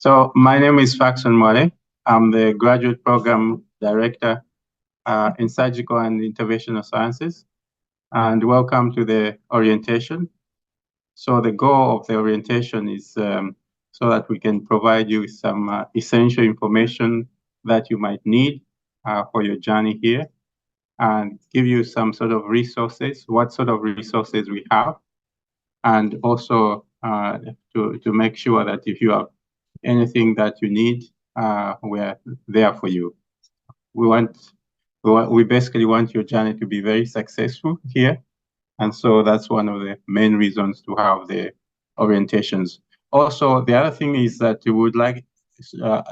So my name is Faxon Mole. I'm the Graduate Program Director in Surgical and Interventional Sciences. And welcome to the orientation. So the goal of the orientation is so that we can provide you with some essential information that you might need for your journey here, and give you some sort of resources, what sort of resources we have, and also to make sure that if you have anything that you need, we're there for you. We basically want your journey to be very successful here. And so that's one of the main reasons to have the orientations. Also, the other thing is that we would like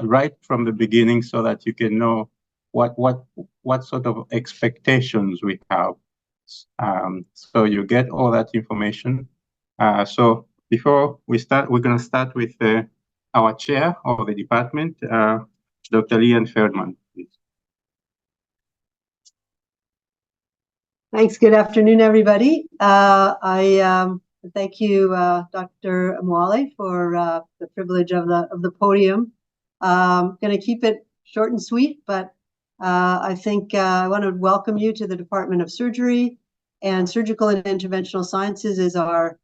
right from the beginning so that you can know what sort of expectations we have. So you get all that information. So before we start, we're going to start with our chair of the department, Dr. Leanne Feldman. Thanks. Good afternoon, everybody. I thank you, Dr. Mwale, for the privilege of the podium. I'm going to keep it short and sweet, but I think I want to welcome you to the Department of Surgery, and Surgical and Interventional Sciences is our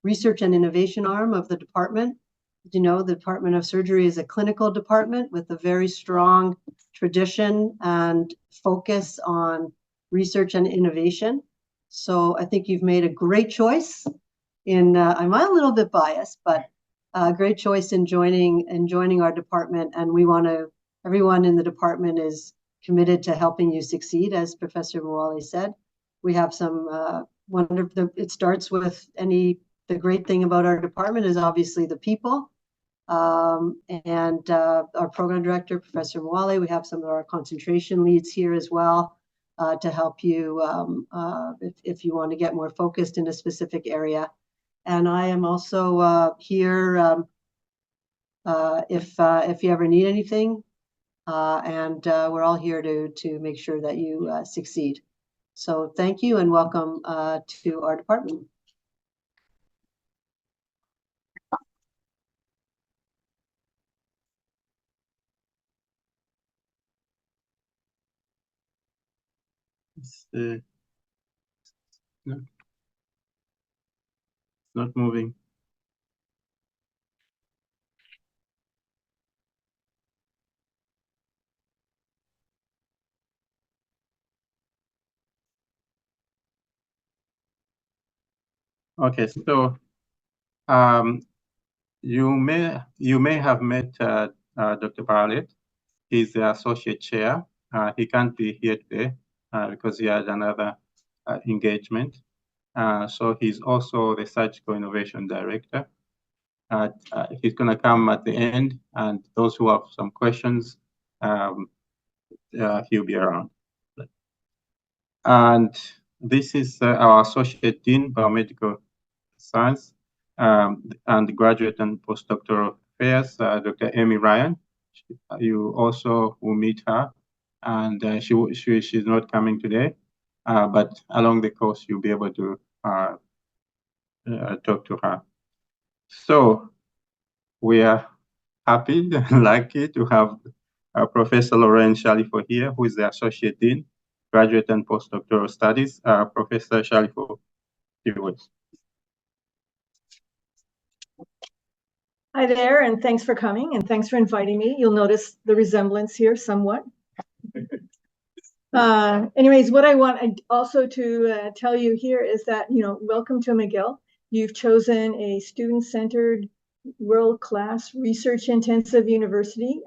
research and innovation arm of the department. As you know, the Department of Surgery is a clinical department with a very strong tradition and focus on research and innovation. So I think you've made a great choice in, I'm a little bit biased, but a great choice in joining our department. And we want to, everyone in the department is committed to helping you succeed, as Professor Mwale said. We have some wonderful, it starts with the great thing about our department is obviously the people. And our program director, Professor Mwale, we have some of our concentration leads here as well. To help you if you want to get more focused in a specific area. And I am also here if you ever need anything, and we're all here to make sure that you succeed. So thank you and welcome to our department. It's not moving. Okay, so you may have met Dr. Bartlett. He's the associate chair. He can't be here today because he had another engagement. So he's also the Surgical Innovation Director. He's going to come at the end, and those who have some questions, he'll be around. And this is our Associate Dean, Biomedical Science, and Graduate and Postdoctoral Affairs, Dr. Amy Ryan. You also will meet her, and she's not coming today, but along the course, you'll be able to talk to her. So we are happy and lucky to have Professor Lorraine Shalifo here, who is the Associate Dean, Graduate and Postdoctoral Studies. Professor Shalifo, few words. Hi there, and thanks for coming, and thanks for inviting me. You'll notice the resemblance here somewhat. Anyways, what I want also to tell you here is that, welcome to McGill. You've chosen a student-centered, world-class, research-intensive university.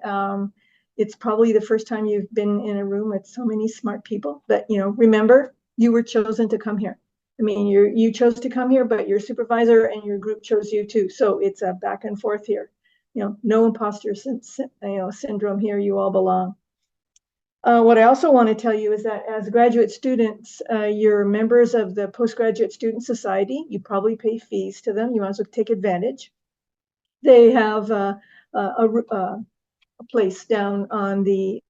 It's probably the first time you've been in a room with so many smart people, but, remember, you were chosen to come here. I mean, you chose to come here, but your supervisor and your group chose you too. So it's a back and forth here. No imposter syndrome here. You all belong. What I also want to tell you is that as graduate students, you're members of the Postgraduate Student Society. You probably pay fees to them. You might as well take advantage. They have a place down on the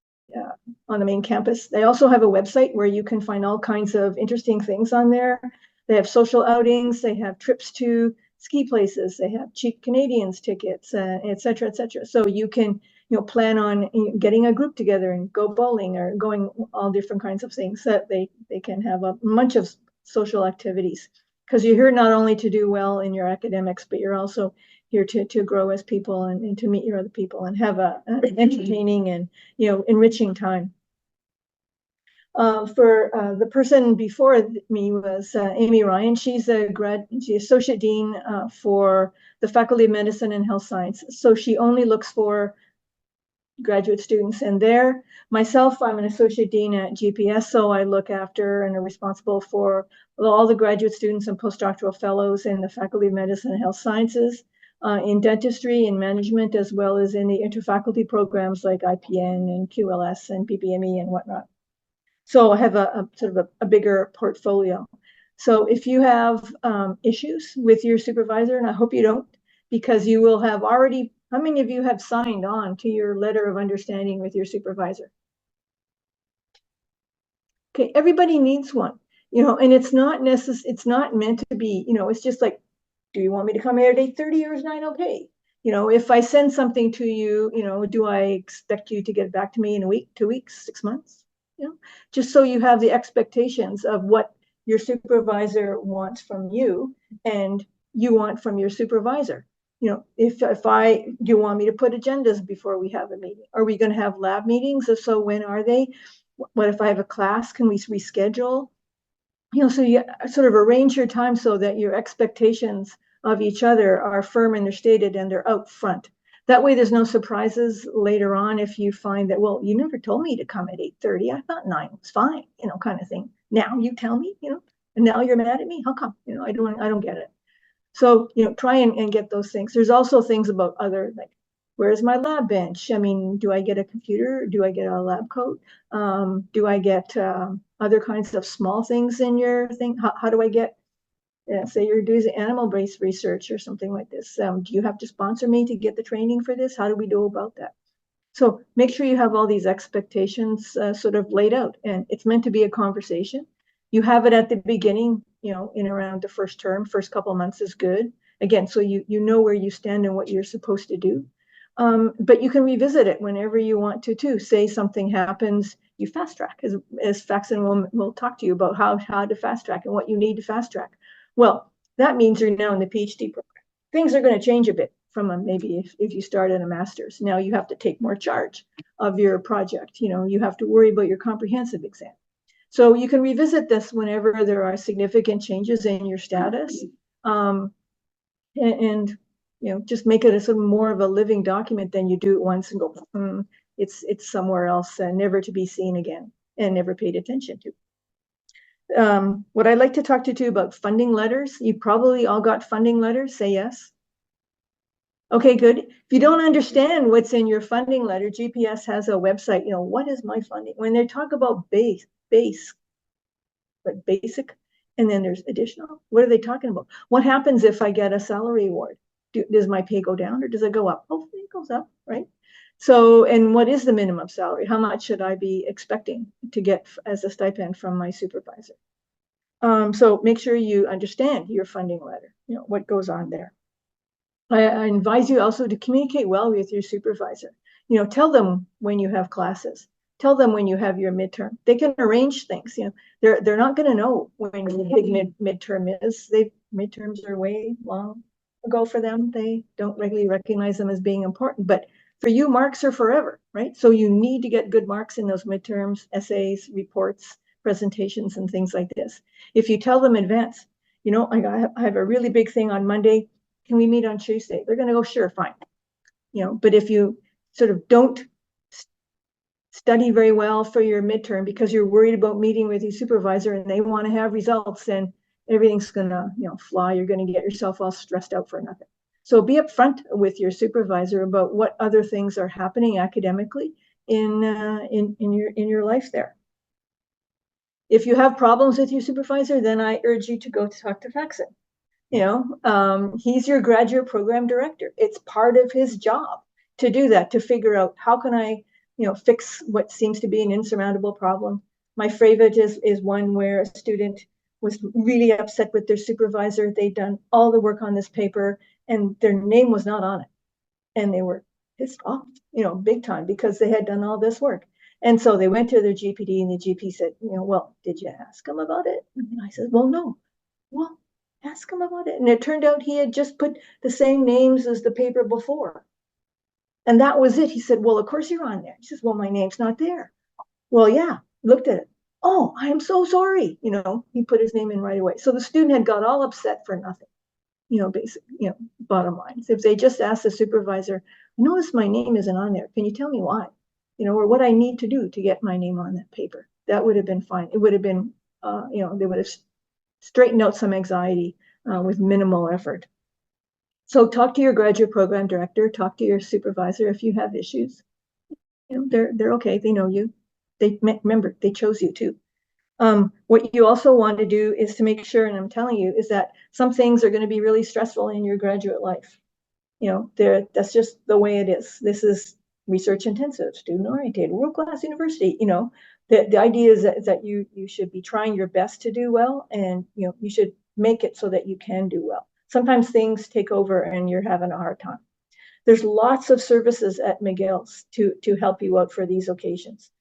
main campus. They also have a website where you can find all kinds of interesting things on there. They have social outings. They have trips to ski places, they have cheap Canadians tickets, et cetera, et cetera. So you can, plan on getting a group together and go bowling or going all different kinds of things that they can have a bunch of social activities, because you're here not only to do well in your academics, but you're also here to grow as people and to meet your other people and have an entertaining and, enriching time. For the person before me was Amy Ryan. She's she's associate dean for the Faculty of Medicine and Health Sciences. So she only looks for graduate students in there. Myself, I'm an associate dean at GPS, so I look after and are responsible for all the graduate students and postdoctoral fellows in the Faculty of Medicine and Health Sciences, in dentistry and management, as well as in the interfaculty programs like IPN and QLS and PPME and whatnot. So I have a sort of a bigger portfolio. So if you have issues with your supervisor, and I hope you don't, because you will have already, how many of you have signed on to your letter of understanding with your supervisor? Okay, everybody needs one, and it's not it's not meant to be, it's just like, do you want me to come here at 8:30 or is 9 okay? If I send something to you, do I expect you to get back to me in a week, 2 weeks, 6 months? Just so you have the expectations of what your supervisor wants from you and you want from your supervisor. If do you want me to put agendas before we have a meeting? Are we going to have lab meetings? If so, when are they? What if I have a class? Can we reschedule? So you sort of arrange your time so that your expectations of each other are firm and they're stated and they're out front. That way there's no surprises later on if you find that, well, you never told me to come at 8:30. I thought 9 was fine, kind of thing. Now you tell me, and now you're mad at me. How come? I don't get it. So, try and get those things. There's also things about other, like, where's my lab bench? I mean, do I get a computer? Do I get a lab coat? Do I get other kinds of small things in your thing? How do I get, say you're doing animal-based research or something like this. Do you have to sponsor me to get the training for this? How do we go about that? So make sure you have all these expectations sort of laid out, and it's meant to be a conversation. You have it at the beginning, in around the first term. First couple of months is good. Again, so you know where you stand and what you're supposed to do. But you can revisit it whenever you want to too. Say something happens, you fast track, as Faxon will talk to you about how to fast track and what you need to fast track. Well, that means you're now in the PhD program. Things are going to change a bit from maybe if you start in a master's. Now you have to take more charge of your project. You have to worry about your comprehensive exam. So you can revisit this whenever there are significant changes in your status, and just make it a sort of more of a living document than you do it once and go, it's somewhere else and never to be seen again and never paid attention to. What I'd like to talk to you about funding letters. You probably all got funding letters. Say yes. Okay, good. If you don't understand what's in your funding letter, GPS has a website. What is my funding? When they talk about base, but basic, and then there's additional. What are they talking about? What happens if I get a salary award? Does my pay go down or does it go up? Hopefully it goes up, right? So, and what is the minimum salary? How much should I be expecting to get as a stipend from my supervisor? So make sure you understand your funding letter, what goes on there. I advise you also to communicate well with your supervisor. Tell them when you have classes. Tell them when you have your midterm. They can arrange things. They're not going to know when the big midterm is. Midterms are way long ago for them. They don't really recognize them as being important. But for you, marks are forever, right? So you need to get good marks in those midterms, essays, reports, presentations, and things like this. If you tell them in advance, I have a really big thing on Monday. Can we meet on Tuesday? They're going to go, sure, fine. But if you sort of don't study very well for your midterm because you're worried about meeting with your supervisor and they want to have results, then everything's going to, fly. You're going to get yourself all stressed out for nothing. So be upfront with your supervisor about what other things are happening academically in your life there. If you have problems with your supervisor, then I urge you to go talk to Faxon. He's your graduate program director. It's part of his job to do that, to figure out how can I, fix what seems to be an insurmountable problem. My favorite is one where a student was really upset with their supervisor. They'd done all the work on this paper and their name was not on it. And they were pissed off, big time, because they had done all this work. And so they went to their GPD and the GP said, well, did you ask him about it? And I said, well, no. Well, ask him about it. And it turned out he had just put the same names as the paper before. And that was it. He said, well, of course you're on there. He says, well, my name's not there. Well, yeah, looked at it. Oh, I am so sorry. He put his name in right away. So the student had got all upset for nothing, bottom line. So if they just asked the supervisor, I notice my name isn't on there. Can you tell me why? Or what I need to do to get my name on that paper. That would have been fine. It would have been, they would have straightened out some anxiety with minimal effort. So talk to your graduate program director, talk to your supervisor if you have issues. They're okay. They know you. Remember, they chose you too. What you also want to do is to make sure, and I'm telling you, is that some things are going to be really stressful in your graduate life. That's just the way it is. This is research intensive, student oriented, world-class university. The idea is that you should be trying your best to do well, and you should make it so that you can do well. Sometimes things take over and you're having a hard time. There's lots of services at McGill's to help you out for these occasions.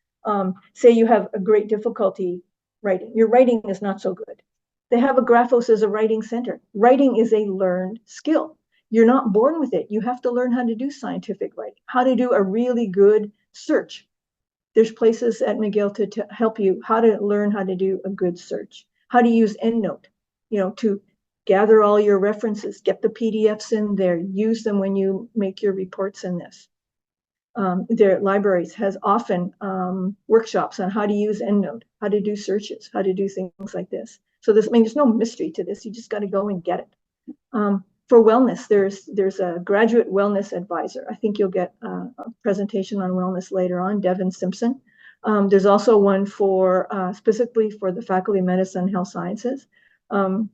Say you have a great difficulty writing. Your writing is not so good. They have a Graphos as a writing center. Writing is a learned skill. You're not born with it. You have to learn how to do scientific writing, how to do a really good search. There's places at McGill to help you how to learn how to do a good search, how to use EndNote, to gather all your references, get the PDFs in there, use them when you make your reports in this. Their libraries has often workshops on how to use EndNote, how to do searches, how to do things like this. So there's no mystery to this. You just got to go and get it. For wellness, there's a graduate wellness advisor. I think you'll get a presentation on wellness later on, Devin Simpson. There's also one for specifically for the Faculty of Medicine and Health Sciences. And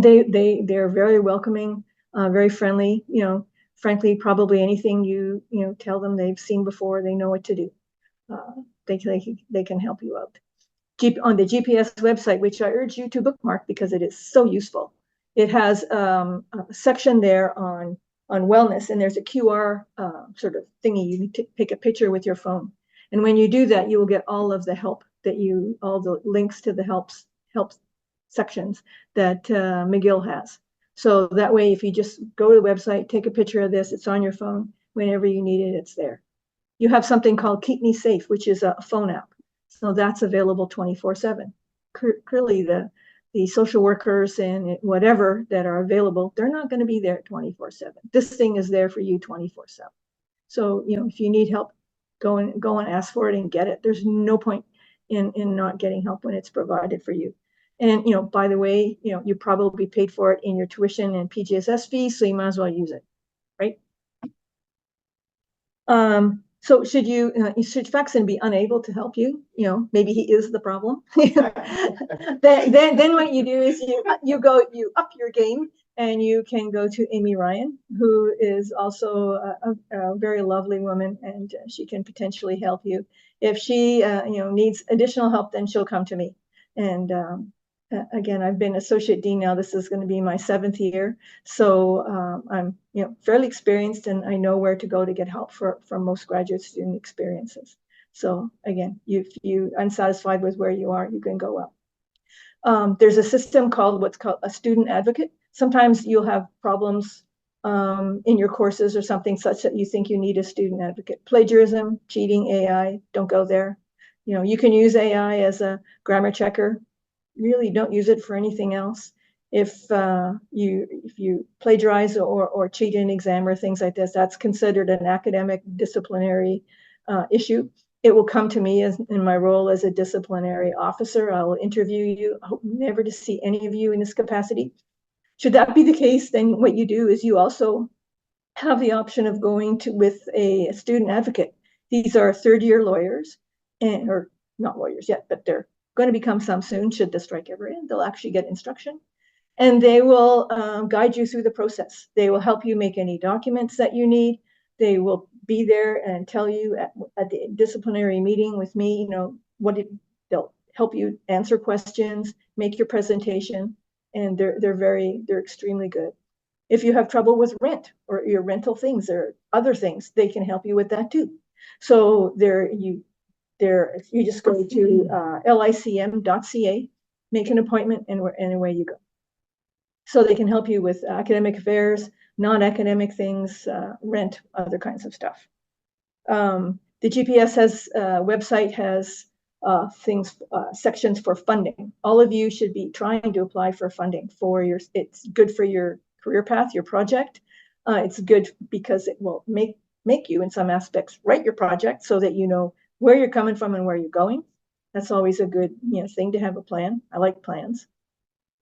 they're very welcoming, very friendly. Frankly, probably anything you tell them they've seen before, they know what to do. They can help you out. On the GPS website, which I urge you to bookmark because it is so useful. It has a section there on wellness, and there's a QR sort of thingy. You need to take a picture with your phone, and when you do that, you will get all of the help all the links to the help sections that McGill has. So that way, if you just go to the website, take a picture of this, it's on your phone. Whenever you need it, it's there. You have something called Keep Me Safe, which is a phone app. So that's available 24/7. Clearly, the social workers and whatever that are available, they're not going to be there 24/7. This thing is there for you 24/7. So, if you need help, go and ask for it and get it. There's no point in not getting help when it's provided for you. And, by the way, you probably paid for it in your tuition and PGSS fees, so you might as well use it, right? So should Faxon be unable to help you? Maybe he is the problem. then what you do is you up your game, and you can go to Amy Ryan, who is also a very lovely woman, and she can potentially help you. If she needs additional help, then she'll come to me. And again, I've been associate dean now. This is going to be my 7th year, so I'm fairly experienced, and I know where to go to get help from most graduate student experiences. So again, if you're unsatisfied with where you are, you can go up. There's a system called what's called a student advocate. Sometimes you'll have problems in your courses or something such that you think you need a student advocate. Plagiarism, cheating, AI, don't go there. You can use AI as a grammar checker. Really don't use it for anything else. If you plagiarize or cheat in an exam or things like this, that's considered an academic disciplinary issue. It will come to me in my role as a disciplinary officer. I will interview you. I hope never to see any of you in this capacity. Should that be the case, then what you do is you also have the option of going with a student advocate. These are third-year lawyers, or not lawyers yet, but they're going to become some soon. Should the strike ever end, they'll actually get instruction, and they will guide you through the process. They will help you make any documents that you need. They will be there and tell you at the disciplinary meeting with me, they'll help you answer questions, make your presentation, and they're extremely good. If you have trouble with rent or your rental things or other things, they can help you with that too. So you just go to licm.ca, make an appointment, and away you go. So they can help you with academic affairs, non-academic things, rent, other kinds of stuff. The GPS website has sections for funding. All of you should be trying to apply for funding it's good for your career path, your project. It's good because it will make you, in some aspects, write your project so that you know where you're coming from and where you're going. That's always a good thing to have a plan. I like plans.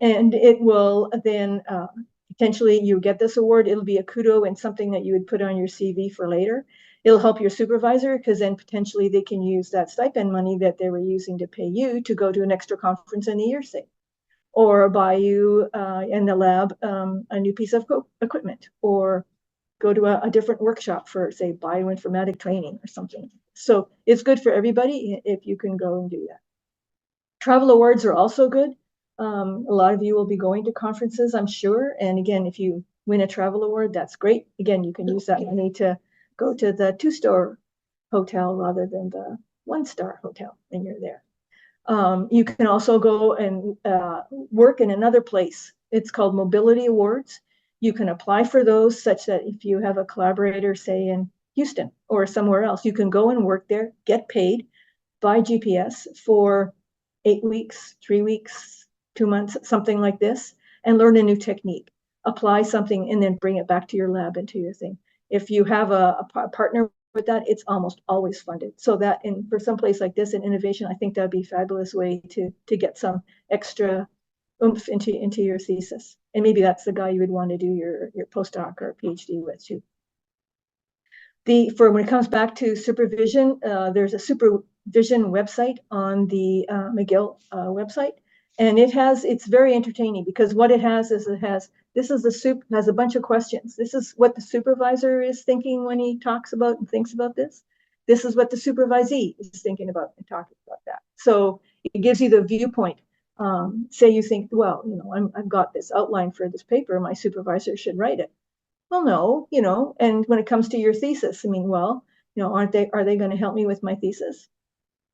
And it will then potentially you get this award. It'll be a kudo and something that you would put on your CV for later. It'll help your supervisor because then potentially they can use that stipend money that they were using to pay you to go to an extra conference in the year, say, or buy you in the lab a new piece of equipment, or go to a different workshop for, say, bioinformatic training or something. So it's good for everybody if you can go and do that. Travel awards are also good. A lot of you will be going to conferences, I'm sure. And again, if you win a travel award, that's great. Again, you can use that money to go to the 2-star hotel rather than the 1-star hotel when you're there. You can also go and work in another place. It's called Mobility Awards. You can apply for those such that if you have a collaborator, say in Houston or somewhere else, you can go and work there, get paid by GPS for 8 weeks, 3 weeks, 2 months, something like this, and learn a new technique. Apply something and then bring it back to your lab and to your thing. If you have a partner with that, it's almost always funded. So that for some place like this in innovation, I think that'd be a fabulous way to get some extra oomph into your thesis. And maybe that's the guy you would want to do your postdoc or PhD with too. When it comes back to supervision, there's a supervision website on the McGill website, and it's very entertaining because what it has is has a bunch of questions. This is what the supervisor is thinking when he talks about and thinks about this. This is what the supervisee is thinking about and talking about that. So it gives you the viewpoint. Say you think, well, I've got this outline for this paper, my supervisor should write it. Well, no, and when it comes to your thesis, are they going to help me with my thesis?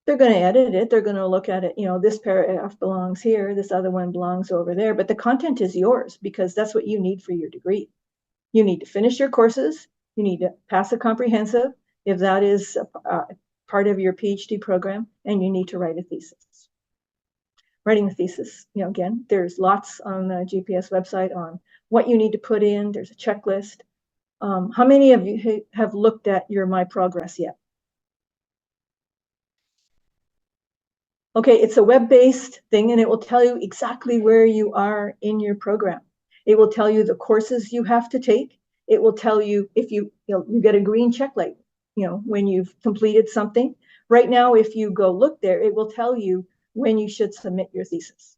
They're going to edit it. They're going to look at it. This paragraph belongs here. This other one belongs over there. But the content is yours because that's what you need for your degree. You need to finish your courses. You need to pass a comprehensive if that is part of your PhD program, and you need to write a thesis. Writing a thesis, again, there's lots on the GPS website on what you need to put in. There's a checklist. How many of you have looked at your My Progress yet? Okay, it's a web-based thing, and it will tell you exactly where you are in your program. It will tell you the courses you have to take. It will tell you if you get a green check light, when you've completed something. Right now, if you go look there, it will tell you when you should submit your thesis.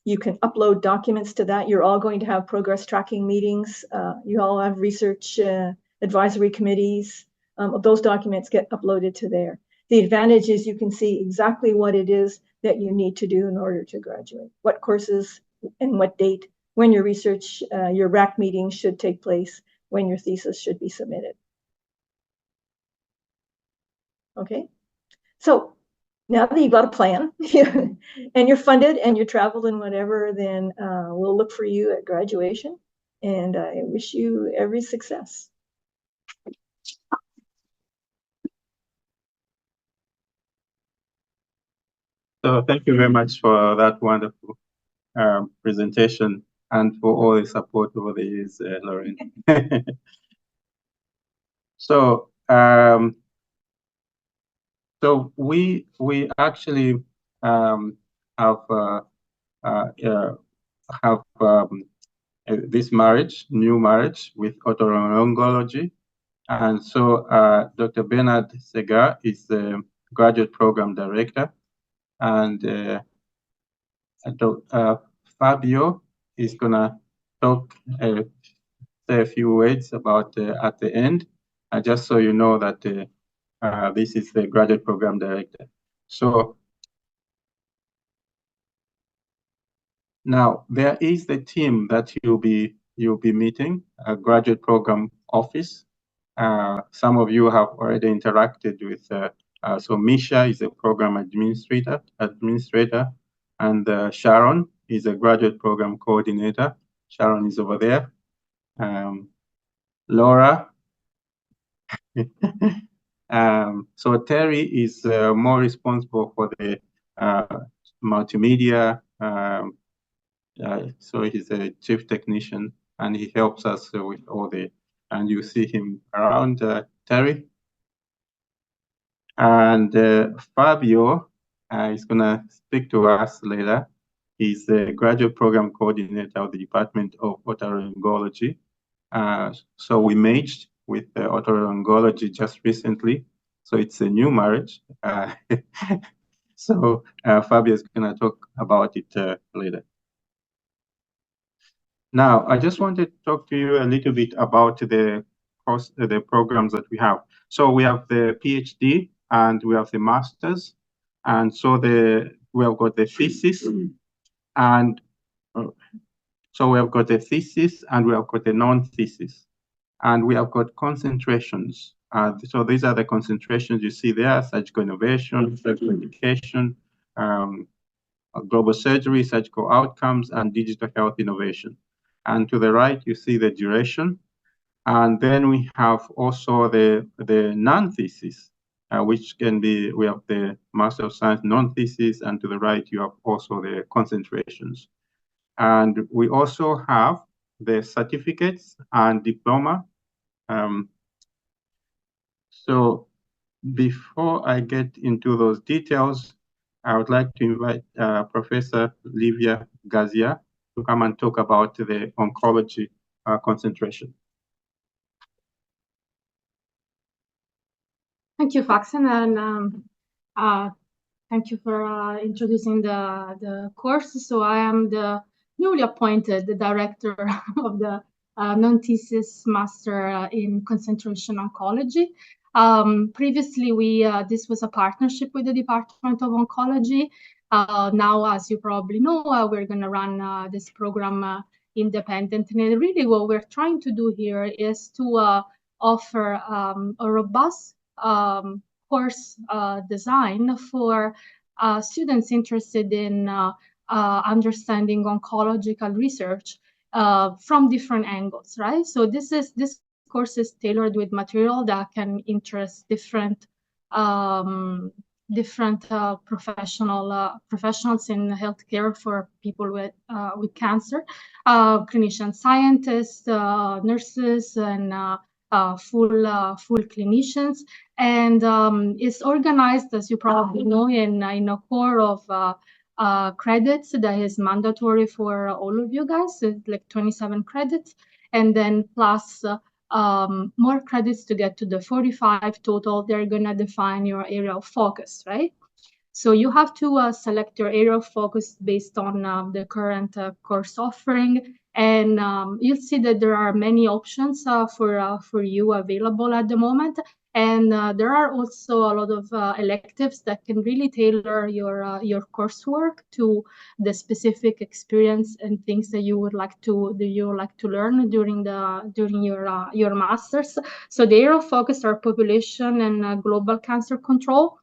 You can upload documents to that. You're all going to have progress tracking meetings. You all have research advisory committees. Those documents get uploaded to there. The advantage is you can see exactly what it is that you need to do in order to graduate, what courses and what date, when your research, your RAC meeting should take place, when your thesis should be submitted. Okay, so now that you've got a plan and you're funded and you're traveled and whatever, then we'll look for you at graduation, and I wish you every success. So thank you very much for that wonderful presentation and for all the support over the years, Lauren. So we actually have this new marriage with otolaryngology, and so Dr. Bernard Segar is the graduate program director, and Fabio is gonna talk, say a few words about at the end, just so you know that this is the graduate program director. So now there is the team that you'll be meeting, a graduate program office. Some of you have already interacted with. So Misha is a program administrator, and Sharon is a graduate program coordinator. Sharon is over there. Laura. So Terry is more responsible for the multimedia. So he's a chief technician, and he helps us with all the, and you see him around, Terry. And Fabio is going to speak to us later. He's the graduate program coordinator of the Department of Otolaryngology. So we merged with otolaryngology just recently. So it's a new marriage. So Fabio is going to talk about it later. Now, I just wanted to talk to you a little bit about the course, the programs that we have. So we have the PhD and we have the masters, and so we have got the thesis, and so we have got the thesis and we have got the non-thesis, and we have got concentrations. So these are the concentrations you see there: surgical innovation, surgical education, global surgery, surgical outcomes, and digital health innovation. And to the right, you see the duration. And then we have also the non-thesis, which can be, we have the Master of Science non-thesis, and to the right, you have also the concentrations. And we also have the certificates and diploma. So before I get into those details, I would like to invite Professor Livia Gazia to come and talk about the oncology concentration. Thank you, Faxon, and thank you for introducing the course. So I am the newly appointed director of the non-thesis master in concentration oncology. Previously, this was a partnership with the Department of Oncology. Now, as you probably know, we're going to run this program independently. And really, what we're trying to do here is to offer a robust course design for students interested in understanding oncological research from different angles, right? So this course is tailored with material that can interest different professionals in healthcare for people with cancer, clinician scientists, nurses, and full clinicians, and it's organized, as you probably know, in a core of credits that is mandatory for all of you guys. It's like 27 credits, and then plus more credits to get to the 45 total. They're gonna define your area of focus, right? So you have to select your area of focus based on the current course offering, and you'll see that there are many options for you available at the moment. And there are also a lot of electives that can really tailor your coursework to the specific experience and things that you would like to learn during your masters. So the area of focus are population and global cancer control,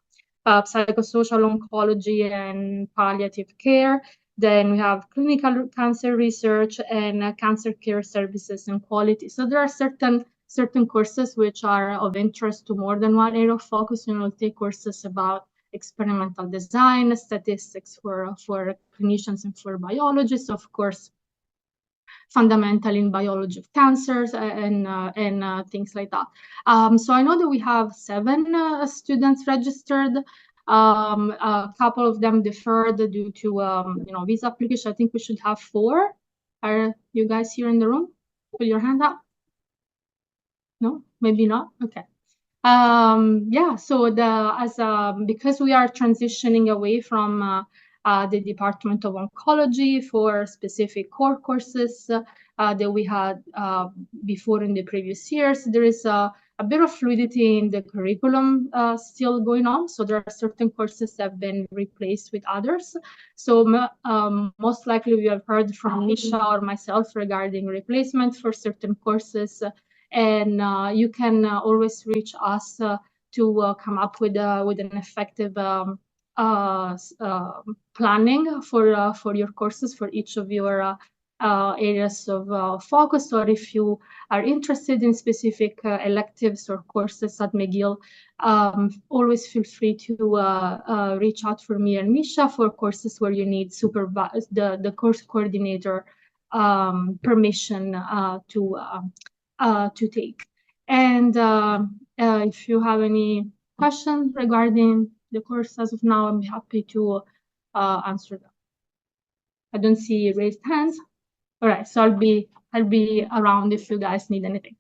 psychosocial oncology and palliative care. Then we have clinical cancer research and cancer care services and quality. So there are certain courses which are of interest to more than one area of focus. You know, take courses about experimental design, statistics for clinicians and for biologists, of course, fundamental in biology of cancers and things like that. So I know that we have 7 students registered. A couple of them deferred due to visa application. I think we should have 4. Are you guys here in the room? Put your hand up. No, maybe not. Okay. Yeah. So because we are transitioning away from the Department of Oncology for specific core courses that we had before in the previous years, there is a bit of fluidity in the curriculum still going on. So there are certain courses that have been replaced with others. So most likely we have heard from Nisha or myself regarding replacement for certain courses. And you can always reach us to come up with an effective planning for your courses for each of your areas of focus, or if you are interested in specific electives or courses at McGill, always feel free to reach out for me and Misha for courses where you need the course coordinator permission to take. And if you have any questions regarding the course as of now, I'm happy to answer them. I don't see raised hands. All right, so I'll be around if you guys need anything.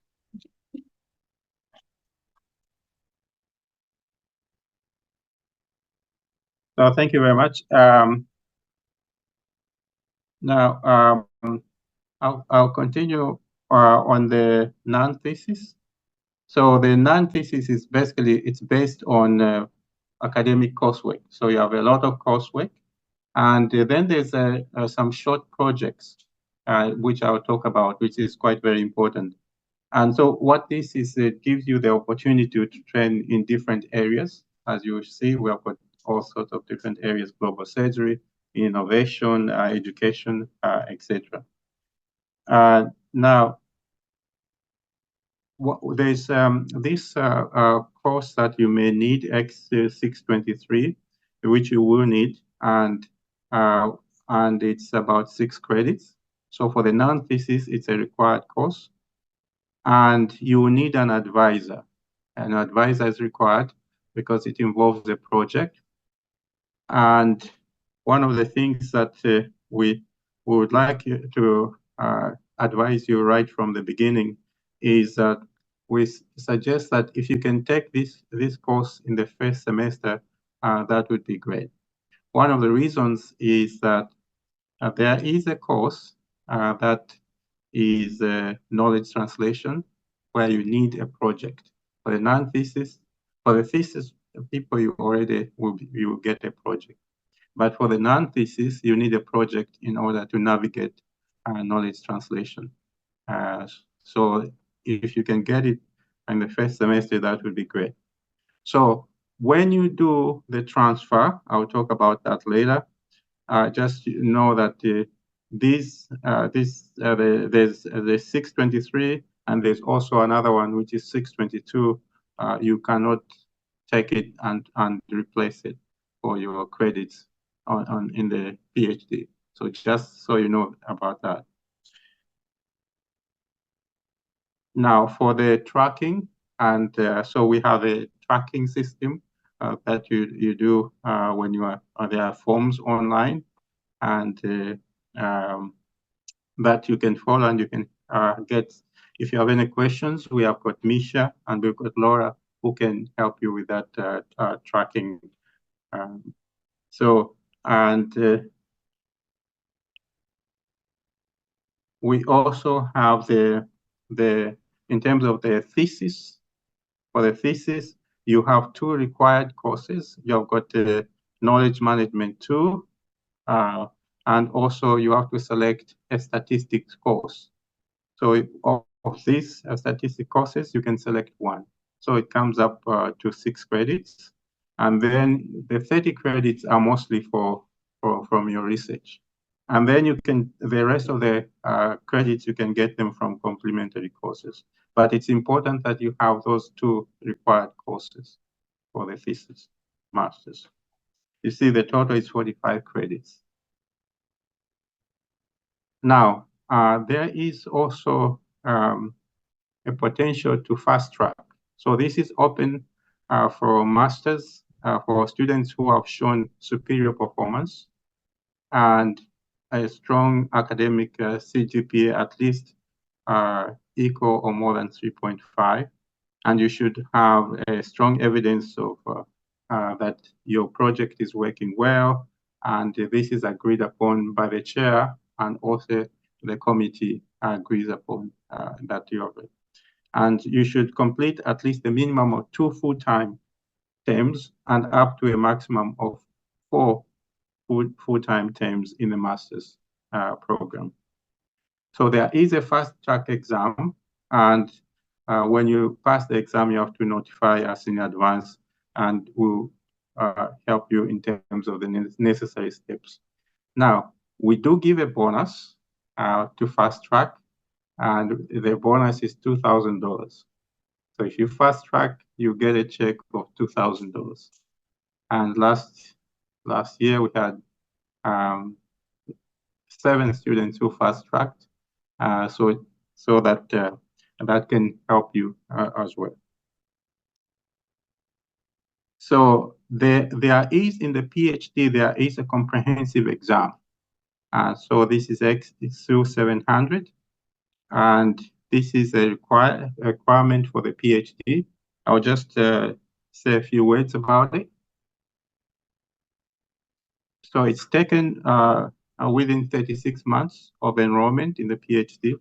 So thank you very much. Now I'll continue on the non-thesis. So the non-thesis is basically, it's based on academic coursework. So you have a lot of coursework, and then there's some short projects, which I'll talk about, which is quite very important. And so what this is, it gives you the opportunity to train in different areas. As you see, we have got all sorts of different areas: global surgery, innovation, education, etc. Now, there's this course that you may need, X623, which you will need, and it's about 6 credits. So for the non-thesis, it's a required course, and you will need an advisor. An advisor is required because it involves a project. And one of the things that we would like you to advise you right from the beginning is that we suggest that if you can take this course in the first semester, that would be great. One of the reasons is that there is a course that is knowledge translation, where you need a project. For the non-thesis, for the thesis people, you already will get a project. But for the non-thesis, you need a project in order to navigate knowledge translation. So if you can get it in the first semester, that would be great. So when you do the transfer, I'll talk about that later. Just know that there's the 623, and there's also another one which is 622. You cannot take it and replace it for your credits in the PhD. So just so you know about that. Now for the tracking, and so we have a tracking system that you do when you are, there are forms online, and that you can follow, and you can get, if you have any questions, we have got Misha and we've got Laura who can help you with that tracking. We also have in terms of the thesis, for the thesis, you have 2 required courses. You've got the knowledge management 2, and also you have to select a statistics course. So of these statistics courses, you can select 1. So it comes up to 6 credits. And then the 30 credits are mostly from your research. And then the rest of the credits, you can get them from complementary courses. But it's important that you have those 2 required courses for the thesis, master's. You see, the total is 45 credits. Now, there is also a potential to fast track. So this is open for masters, for students who have shown superior performance and a strong academic CGPA, at least equal or more than 3.5. And you should have a strong evidence of that your project is working well, and this is agreed upon by the chair, and also the committee agrees upon that you have it. And you should complete at least a minimum of 2 full-time terms and up to a maximum of 4 full-time terms in the master's program. So there is a fast-track exam, and when you pass the exam, you have to notify us in advance, and we'll help you in terms of the necessary steps. Now, we do give a bonus to fast-track, and the bonus is $2,000. So if you fast-track, you get a check of $2,000. And last year, we had 7 students who fast-tracked, so that that can help you as well. So there is in the PhD, there is a comprehensive exam. So this is XSU 700, and this is a requirement for the PhD. I'll just say a few words about it. So it's taken within 36 months of enrollment in the PhD,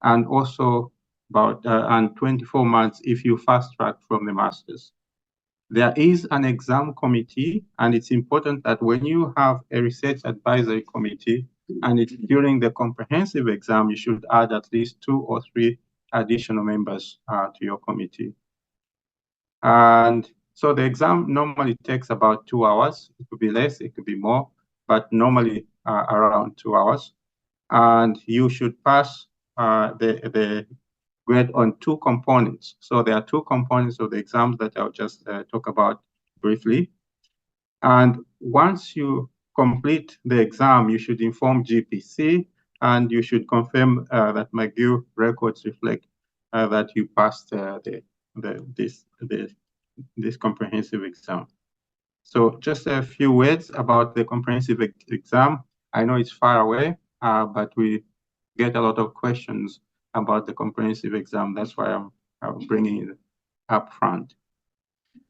and also about and 24 months if you fast track from the master's. There is an exam committee, and it's important that when you have a research advisory committee and it's during the comprehensive exam, you should add at least 2 or 3 additional members to your committee. And so the exam normally takes about 2 hours. It could be less, it could be more, but normally around 2 hours. And you should pass the grade on 2 components. So there are 2 components of the exams that I'll just talk about briefly. And once you complete the exam, you should inform GPC, and you should confirm that McGill records reflect that you passed this comprehensive exam. So just a few words about the comprehensive exam. I know it's far away, but we get a lot of questions about the comprehensive exam. That's why I'm bringing it up front.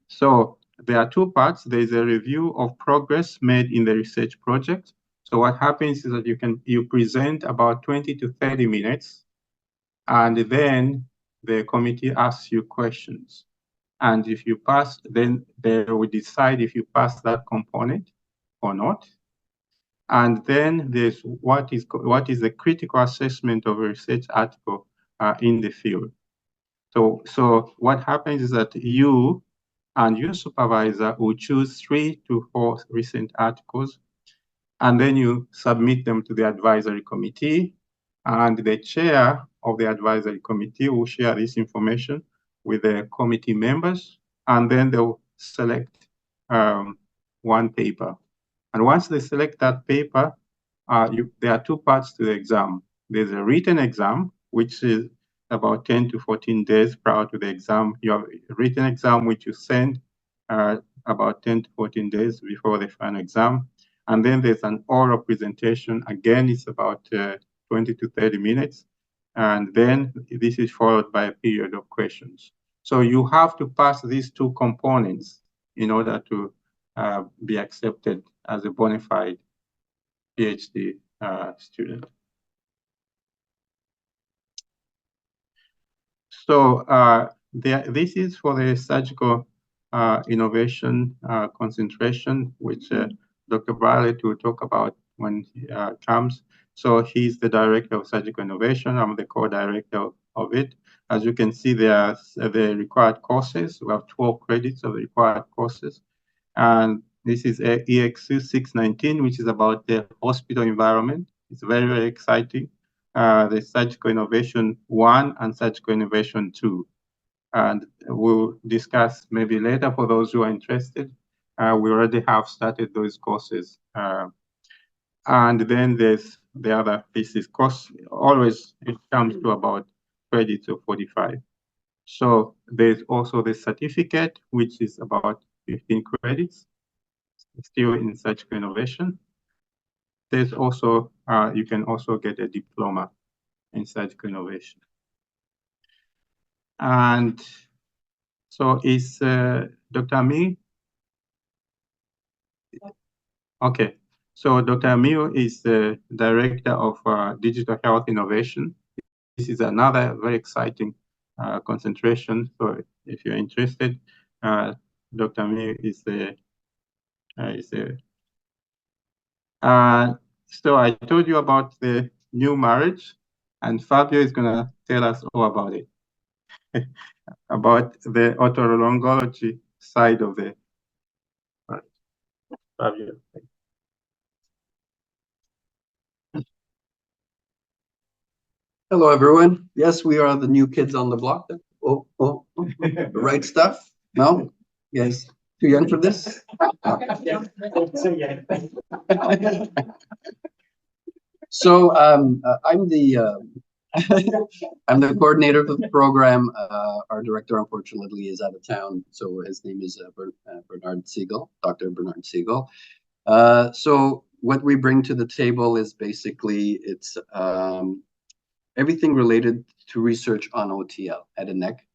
So there are 2 parts. There is a review of progress made in the research project. So what happens is that you present about 20 to 30 minutes, and then the committee asks you questions. And if you pass, then they will decide if you pass that component or not. And then there's what is the critical assessment of a research article in the field. So what happens is that you and your supervisor will choose 3 to 4 recent articles, and then you submit them to the advisory committee, and the chair of the advisory committee will share this information with the committee members, and then they'll select one paper. And once they select that paper, there are 2 parts to the exam. There's a written exam, which is about 10 to 14 days prior to the exam. You have a written exam, which you send about 10 to 14 days before the final exam. And then there's an oral presentation. Again, it's about 20 to 30 minutes. And then this is followed by a period of questions. So you have to pass these 2 components in order to be accepted as a bona fide PhD student. So this is for the surgical innovation concentration, which Dr. Bartlett will talk about when he comes. So he's the director of surgical innovation. I'm the co-director of it. As you can see, there are the required courses. We have 12 credits of the required courses. And this is EXU 619, which is about the hospital environment. It's very, very exciting. The Surgical Innovation 1 and Surgical Innovation 2. And we'll discuss maybe later for those who are interested. We already have started those courses. And then there's the other pieces. Course, always it comes to about credits of 45. So there's also the certificate, which is about 15 credits, still in surgical innovation. There's also, you can also get a diploma in surgical innovation. And so is Dr. Ami? Okay, so Dr. Ami is the Director of Digital Health Innovation. This is another very exciting concentration. So if you're interested, Dr. Mir is the so I told you about the new marriage, and Fabio is gonna tell us all about it, about the otolaryngology side of the marriage. Fabio. Hello, everyone. Yes, we are the new kids on the block. Oh, the right stuff? No? Yes. Too young for this? So I'm the I'm the coordinator of the program. Our director, unfortunately, is out of town, so his name is Bernard Siegel, Dr. Bernard Siegel. So what we bring to the table is basically it's everything related to research on OTL, head and neck.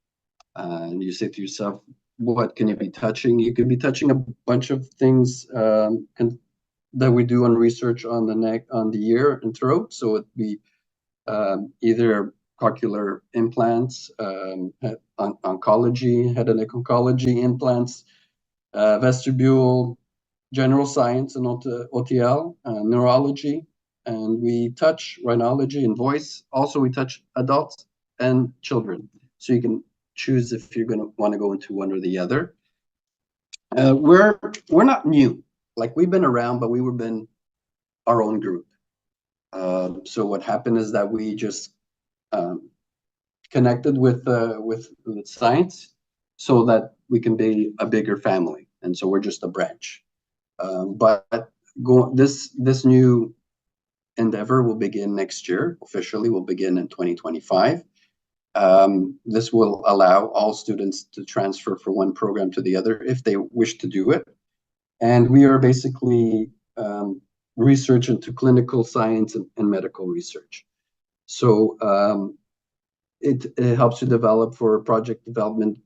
And you say to yourself, what can you be touching? You could be touching a bunch of things that we do on research on the neck, on the ear and throat. So it'd be either cochlear implants, oncology, head and neck oncology implants, vestibule, general science and OTL, neurology, and we touch rhinology and voice. Also, we touch adults and children. So you can choose if you're going to want to go into one or the other. We're not new. Like we've been around, but we've been our own group. So what happened is that we just connected with science so that we can be a bigger family. And so we're just a branch. But this new endeavor will begin next year. Officially, will begin in 2025. This will allow all students to transfer from one program to the other if they wish to do it. And we are basically research into clinical science and medical research. So it helps you develop for project development,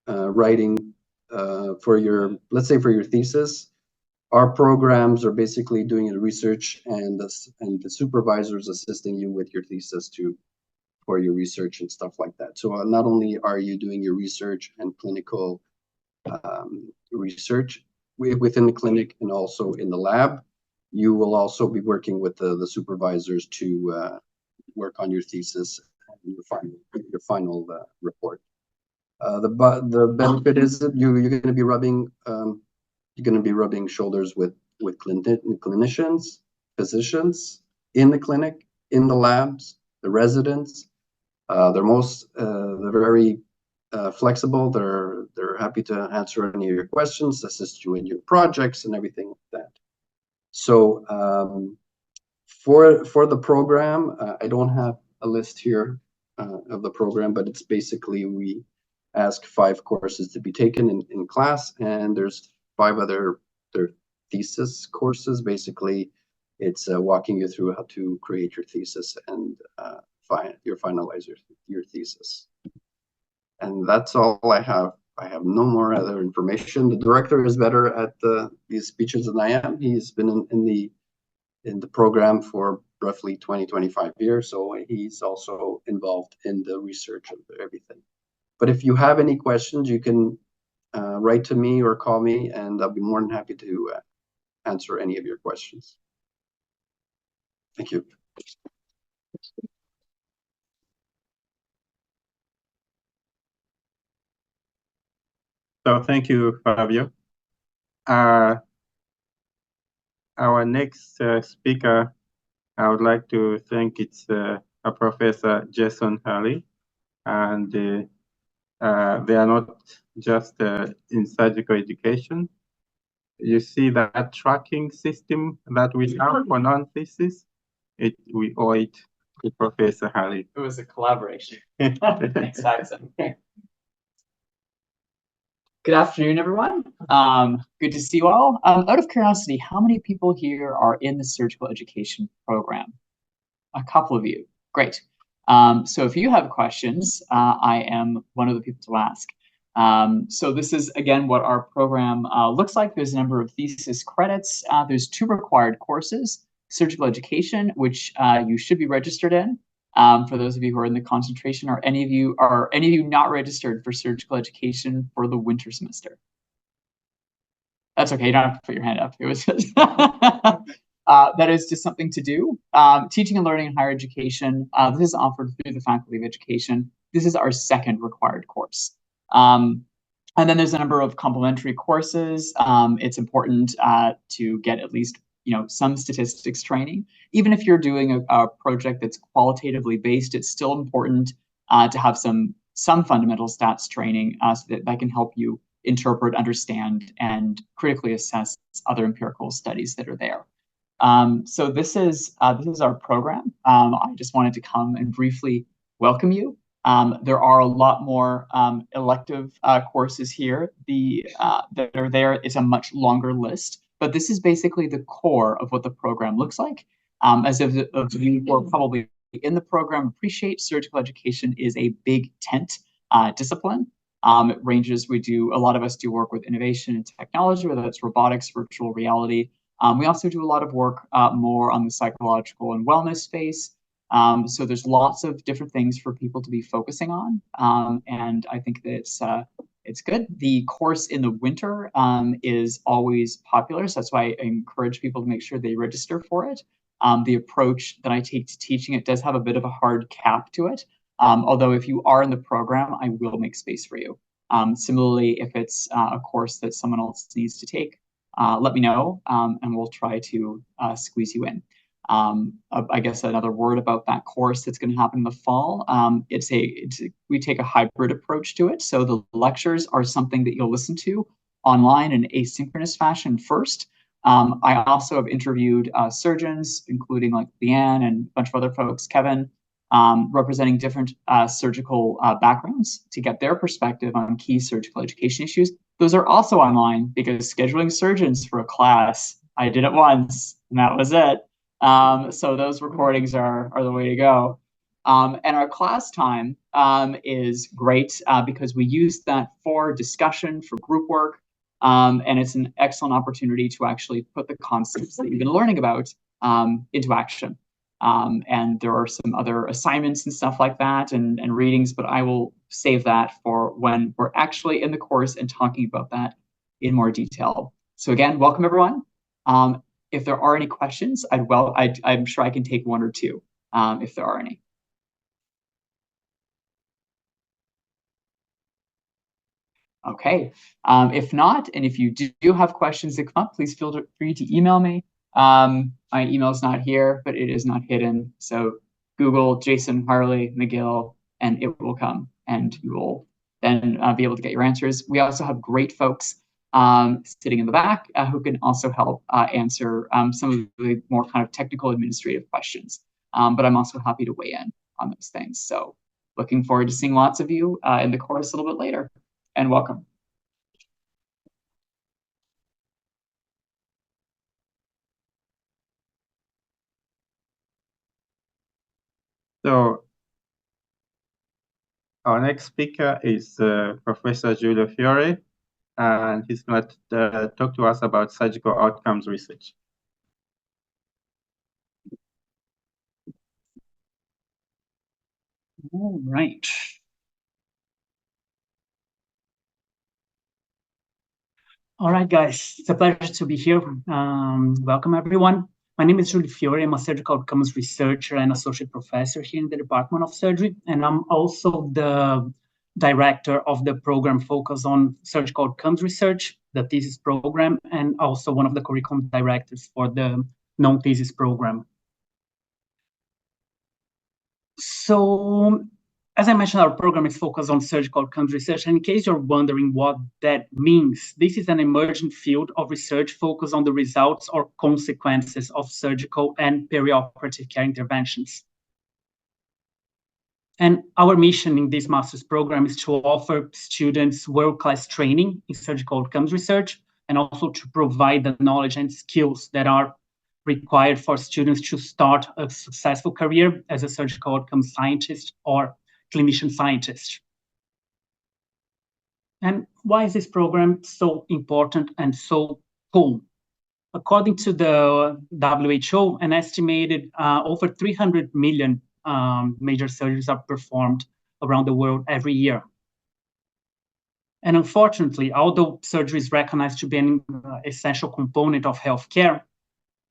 writing for your, let's say for your thesis. Our programs are basically doing the research and the supervisors assisting you with your thesis for your research and stuff like that. So not only are you doing your research and clinical research within the clinic and also in the lab, you will also be working with the supervisors to work on your thesis and your final report. The benefit is that you're going to be rubbing shoulders with clinicians, physicians in the clinic, in the labs, the residents. They're very flexible. They're happy to answer any of your questions, assist you in your projects and everything like that. So for the program, I don't have a list here of the program, but it's basically we ask 5 courses to be taken in class, and there's 5 other thesis courses. Basically, it's walking you through how to create your thesis and finalize your thesis. And that's all I have. I have no more other information. The director is better at these speeches than I am. He's been in the program for roughly 20-25 years, so he's also involved in the research of everything. But if you have any questions, you can write to me or call me, and I'll be more than happy to answer any of your questions. Thank you. So thank you, Fabio. Our next speaker, I would like to thank Professor Jason Hurley, and they are not just in surgical education. You see that tracking system that we have for non-thesis, we owe it to Professor Hurley. It was a collaboration. Thanks, Jackson. Good afternoon, everyone. Good to see you all. Out of curiosity, how many people here are in the surgical education program? A couple of you. Great. So if you have questions, I am one of the people to ask. So this is, again, what our program looks like. There's a number of thesis credits. There's 2 required courses, surgical education, which you should be registered in, For those of you who are in the concentration, are any of you not registered for surgical education for the winter semester? That's okay. You don't have to put your hand up. It was just that is just something to do. Teaching and learning in higher education. This is offered through the Faculty of Education. This is our second required course. And then there's a number of complementary courses. It's important to get at least some statistics training. Even if you're doing a project that's qualitatively based, it's still important to have some fundamental stats training so that can help you interpret, understand, and critically assess other empirical studies that are there. So this is our program. I just wanted to come and briefly welcome you. There are a lot more elective courses here that are there. It's a much longer list, but this is basically the core of what the program looks like. As of you who are probably in the program appreciate, surgical education is a big tent discipline. It ranges, a lot of us do work with innovation and technology, whether that's robotics, virtual reality. We also do a lot of work more on the psychological and wellness space. So there's lots of different things for people to be focusing on. And I think that it's good. The course in the winter is always popular. So that's why I encourage people to make sure they register for it. The approach that I take to teaching it does have a bit of a hard cap to it. Although if you are in the program, I will make space for you. Similarly, if it's a course that someone else needs to take, let me know and we'll try to squeeze you in. I guess another word about that course that's going to happen in the fall. We take a hybrid approach to it. So the lectures are something that you'll listen to online in asynchronous fashion first. I also have interviewed surgeons, including like Leanne and a bunch of other folks, Kevin, representing different surgical backgrounds to get their perspective on key surgical education issues. Those are also online because scheduling surgeons for a class, I did it once and that was it. So those recordings are the way to go. And our class time is great because we use that for discussion, for group work, and it's an excellent opportunity to actually put the concepts that you've been learning about into action. And there are some other assignments and stuff like that and readings, but I will save that for when we're actually in the course and talking about that in more detail. So again, welcome everyone. If there are any questions, I'm sure I can take one or two if there are any. Okay, if not, and if you do have questions that come up, please feel free to email me. My email is not here, but it is not hidden. So Google Jason Harley McGill, and it will come, and you will then be able to get your answers. We also have great folks sitting in the back who can also help answer some of the more kind of technical administrative questions. But I'm also happy to weigh in on those things. So looking forward to seeing lots of you in the course a little bit later, and welcome. So our next speaker is Professor Giulio Fiore, and he's going to talk to us about surgical outcomes research. All right. All right, guys, it's a pleasure to be here. Welcome, everyone. My name is Giulio Fiore. I'm a surgical outcomes researcher and associate professor here in the Department of Surgery, and I'm also the director of the program focused on surgical outcomes research, the thesis program, and also one of the curriculum directors for the non-thesis program. So, as I mentioned, our program is focused on surgical outcomes research. And in case you're wondering what that means, this is an emerging field of research focused on the results or consequences of surgical and perioperative care interventions. And our mission in this master's program is to offer students world-class training in surgical outcomes research, and also to provide the knowledge and skills that are required for students to start a successful career as a surgical outcomes scientist or clinician scientist. And why is this program so important and so cool? According to the WHO, an estimated over 300 million major surgeries are performed around the world every year. And unfortunately, although surgery is recognized to be an essential component of healthcare,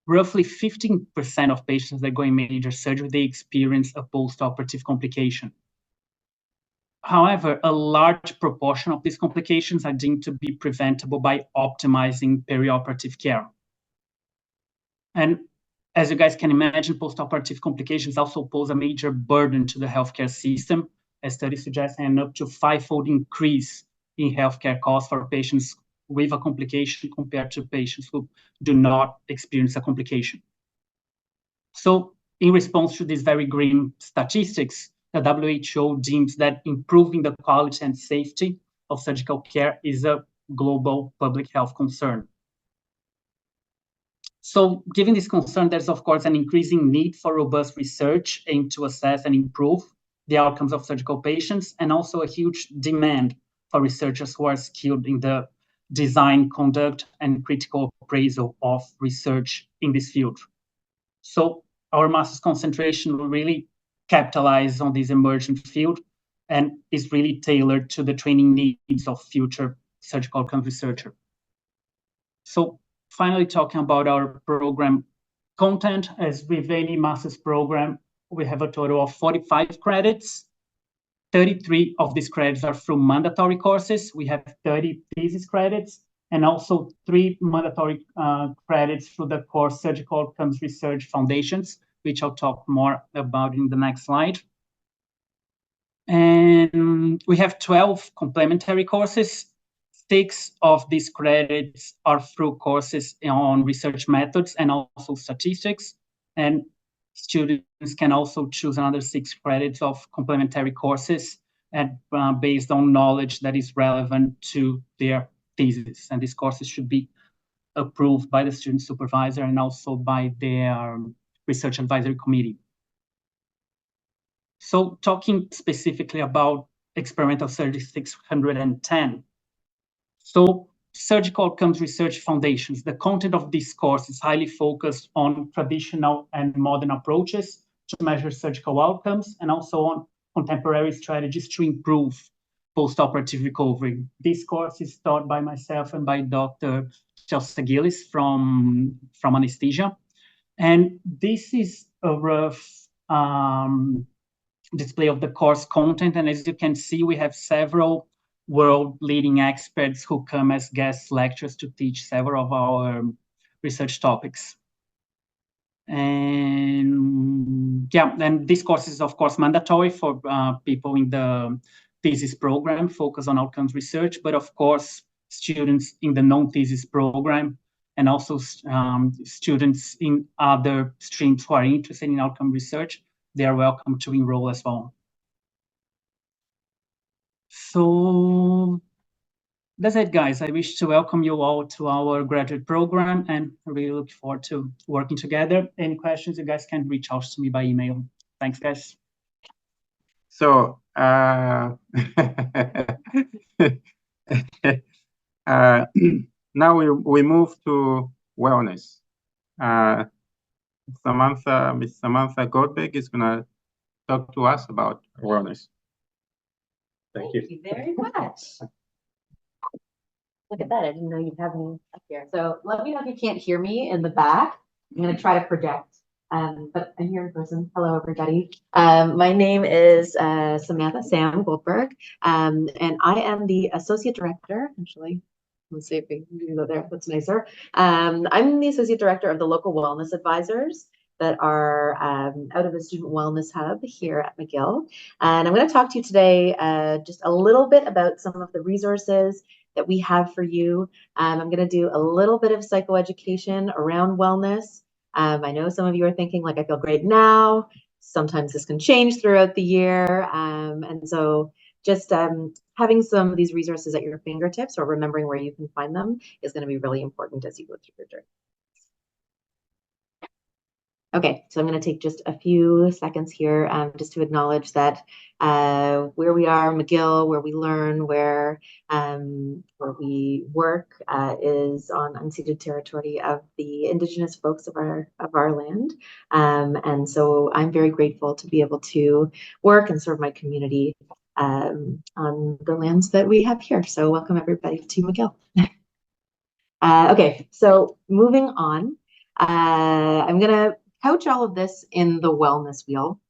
roughly 15% of patients that go in major surgery, they experience a post-operative complication. However, a large proportion of these complications are deemed to be preventable by optimizing perioperative care. And as you guys can imagine, post-operative complications also pose a major burden to the healthcare system, as studies suggest, and up to 5-fold increase in healthcare costs for patients with a complication compared to patients who do not experience a complication. So in response to these very grim statistics, the WHO deems that improving the quality and safety of surgical care is a global public health concern. So given this concern, there's of course an increasing need for robust research aimed to assess and improve the outcomes of surgical patients, and also a huge demand for researchers who are skilled in the design, conduct, and critical appraisal of research in this field. So our master's concentration will really capitalize on this emerging field and is really tailored to the training needs of future surgical outcomes researchers. So finally, talking about our program content, as with any master's program, we have a total of 45 credits. 33 of these credits are from mandatory courses. We have 30 thesis credits, and also 3 mandatory credits through the course Surgical Outcomes Research Foundations, which I'll talk more about in the next slide. And we have 12 complementary courses. 6 of these credits are through courses on research methods and also statistics. And students can also choose another 6 credits of complementary courses and based on knowledge that is relevant to their thesis. And these courses should be approved by the student supervisor and also by their research advisory committee. So talking specifically about Experimental Surgery 610. So Surgical Outcomes Research Foundations, the content of this course is highly focused on traditional and modern approaches to measure surgical outcomes, and also on contemporary strategies to improve post-operative recovery. This course is taught by myself and by Dr. Chelsea Gillis from anesthesia. And this is a rough display of the course content. And as you can see, we have several world-leading experts who come as guest lecturers to teach several of our research topics. And yeah, and this course is of course mandatory for people in the thesis program focused on outcomes research, but of course students in the non-thesis program and also students in other streams who are interested in outcome research, they are welcome to enroll as well. So that's it, guys. I wish to welcome you all to our graduate program, and I really look forward to working together. Any questions, you guys can reach out to me by email. Thanks, guys. So now we move to wellness. Miss Samantha Goldberg is going to talk to us about wellness. Thank you. Thank you very much. Look at that. I didn't know you'd have me up here. So let me know if you can't hear me in the back. I'm going to try to project, but I'm here in person. Hello, everybody. My name is Samantha Sam Goldberg, and I am the Associate Director. Actually, let's see if we can go there. That's nicer. I'm the Associate Director of the Local Wellness Advisors that are out of the Student Wellness Hub here at McGill. And I'm going to talk to you today just a little bit about some of the resources that we have for you. I'm going to do a little bit of psychoeducation around wellness. I know some of you are thinking, like, I feel great now. Sometimes this can change throughout the year. And so just having some of these resources at your fingertips or remembering where you can find them is going to be really important as you go through your journey. Okay, so I'm going to take just a few seconds here just to acknowledge that where we are, McGill, where we learn, where we work is on unceded territory of the Indigenous folks of our land. And so I'm very grateful to be able to work and serve my community on the lands that we have here. So welcome everybody to McGill. Okay, so moving on, I'm going to couch all of this in the wellness wheel,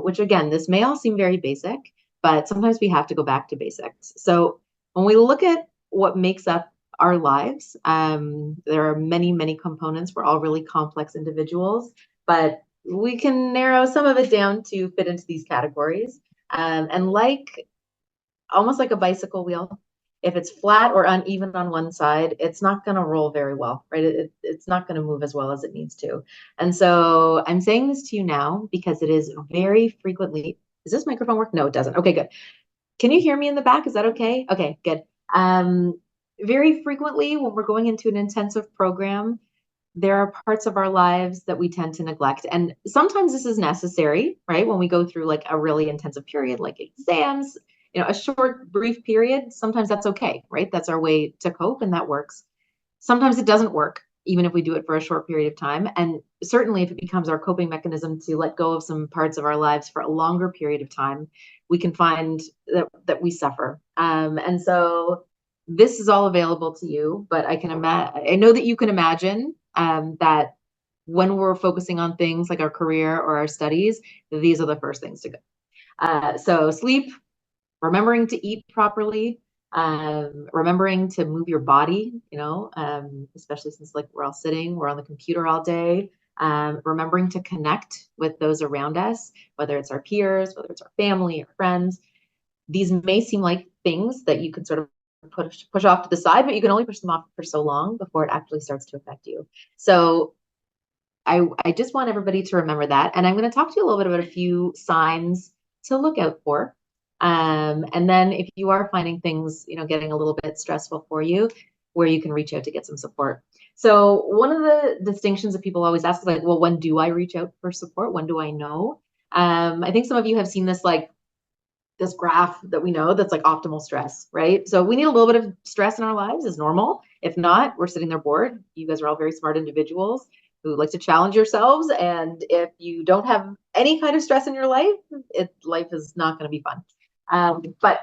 which again, this may all seem very basic, but sometimes we have to go back to basics. So when we look at what makes up our lives, there are many, many components. We're all really complex individuals, but we can narrow some of it down to fit into these categories. And almost like a bicycle wheel, if it's flat or uneven on one side, it's not going to roll very well, right? It's not going to move as well as it needs to. And so I'm saying this to you now because it is very frequently, does this microphone work? No, it doesn't. Okay, good. Can you hear me in the back? Is that okay? Okay, good. Very frequently when we're going into an intensive program, there are parts of our lives that we tend to neglect. And sometimes this is necessary, right? When we go through like a really intensive period, like exams, a short, brief period, sometimes that's okay, right? That's our way to cope and that works. Sometimes it doesn't work, even if we do it for a short period of time. And certainly if it becomes our coping mechanism to let go of some parts of our lives for a longer period of time, we can find that we suffer. And so this is all available to you, but I know that you can imagine that when we're focusing on things like our career or our studies, these are the first things to go. So sleep, remembering to eat properly, remembering to move your body, especially since like we're all sitting, we're on the computer all day, remembering to connect with those around us, whether it's our peers, whether it's our family or friends. These may seem like things that you can sort of push off to the side, but you can only push them off for so long before it actually starts to affect you. So I just want everybody to remember that. And I'm going to talk to you a little bit about a few signs to look out for. And then if you are finding things, getting a little bit stressful for you, where you can reach out to get some support. So one of the distinctions that people always ask is like, well, when do I reach out for support? When do I know? I think some of you have seen this this graph that we know that's like optimal stress, right? So we need a little bit of stress in our lives is normal. If not, we're sitting there bored. You guys are all very smart individuals who like to challenge yourselves. And if you don't have any kind of stress in your life, life is not going to be fun. But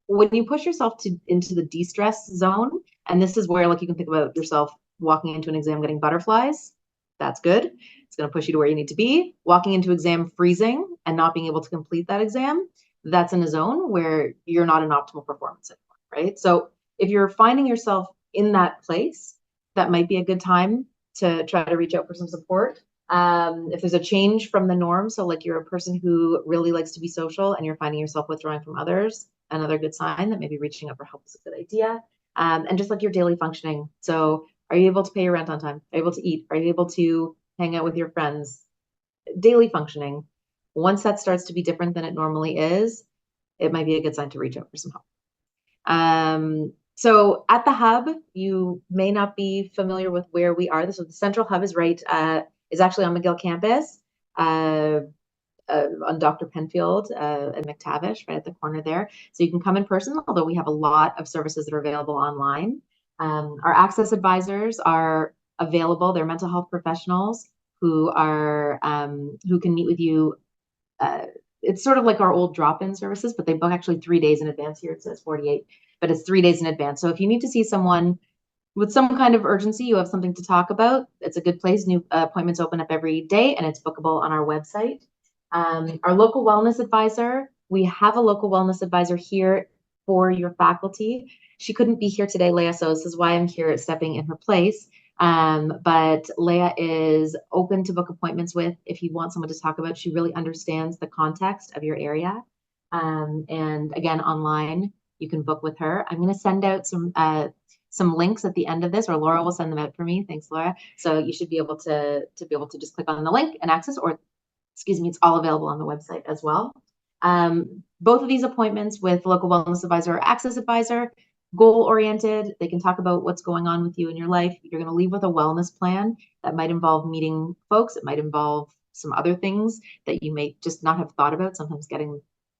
when you push yourself into the de-stress zone, and this is where like you can think about yourself walking into an exam getting butterflies, that's good. It's going to push you to where you need to be. Walking into exam freezing and not being able to complete that exam, that's in a zone where you're not in optimal performance anymore, right? So if you're finding yourself in that place, that might be a good time to try to reach out for some support. If there's a change from the norm, so like you're a person who really likes to be social and you're finding yourself withdrawing from others, another good sign that maybe reaching out for help is a good idea. And just like your daily functioning. So are you able to pay your rent on time? Are you able to eat? Are you able to hang out with your friends? Daily functioning. Once that starts to be different than it normally is, it might be a good sign to reach out for some help. So at the hub, you may not be familiar with where we are. So the central hub is actually on McGill campus, on Dr. Penfield and McTavish, right at the corner there. So you can come in person, although we have a lot of services that are available online. Our access advisors are available. They're mental health professionals who can meet with you. It's sort of like our old drop-in services, but they book actually 3 days in advance. Here it says 48, but it's 3 days in advance. So if you need to see someone with some kind of urgency, you have something to talk about, it's a good place. New appointments open up every day and it's bookable on our website. Our local wellness advisor, we have a local wellness advisor here for your faculty. She couldn't be here today, Leah, so this is why I'm here stepping in her place. But Leah is open to book appointments with if you want someone to talk about. She really understands the context of your area. And again, online, you can book with her. I'm going to send out some links at the end of this, or Laura will send them out for me. Thanks, Laura. So you should be able to just click on the link and access, or excuse me, it's all available on the website as well. Both of these appointments with local wellness advisor or access advisor, goal-oriented. They can talk about what's going on with you in your life. You're going to leave with a wellness plan that might involve meeting folks. It might involve some other things that you may just not have thought about. Sometimes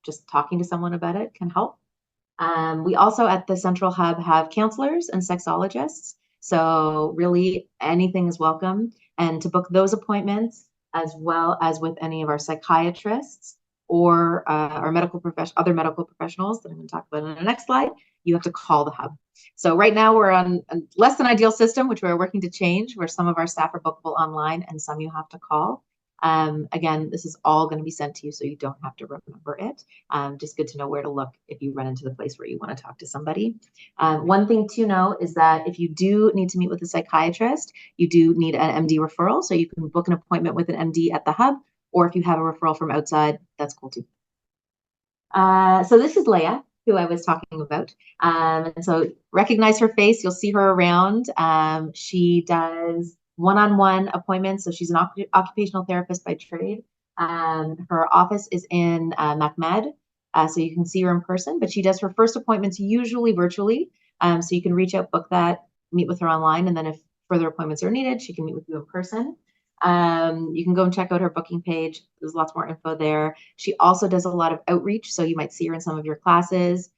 just talking to someone about it can help. We also at the Central Hub have counselors and sexologists. So really anything is welcome. And to book those appointments, as well as with any of our psychiatrists or our other medical professionals that I'm going to talk about in the next slide, you have to call the hub. So right now we're on a less than ideal system, which we're working to change, where some of our staff are bookable online and some you have to call. Again, this is all going to be sent to you, so you don't have to remember it. Just good to know where to look if you run into the place where you want to talk to somebody. One thing to know is that if you do need to meet with a psychiatrist, you do need an MD referral. So you can book an appointment with an MD at the hub, or if you have a referral from outside, that's cool too. So this is Leia, who I was talking about. And so recognize her face. You'll see her around. She does one-on-one appointments. So she's an occupational therapist by trade. Her office is in MacMed, so you can see her in person, but she does her first appointments usually virtually. So you can reach out, book that, meet with her online, and then if further appointments are needed, she can meet with you in person. You can go and check out her booking page. There's lots more info there. She also does a lot of outreach, so you might see her in some of your classes.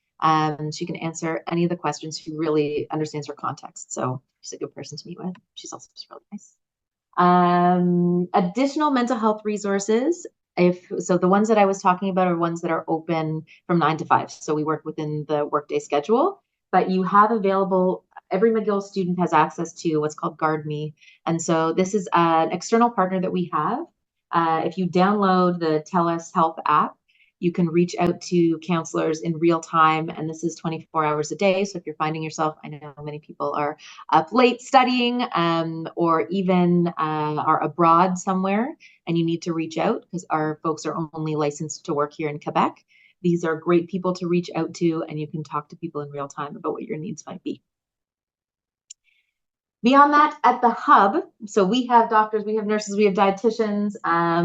She can answer any of the questions. She really understands her context, so she's a good person to meet with. She's also just really nice. Additional mental health resources. So the ones that I was talking about are ones that are open from 9 to 5. So we work within the workday schedule, but you have available, every McGill student has access to what's called Guard Me. And so this is an external partner that we have. If you download the Tell Us Help app, you can reach out to counselors in real time, and this is 24 hours a day. So if you're finding yourself, I know many people are up late studying or even are abroad somewhere and you need to reach out because our folks are only licensed to work here in Quebec. These are great people to reach out to, and you can talk to people in real time about what your needs might be. Beyond that, at the hub, so we have doctors, we have nurses, we have dietitians,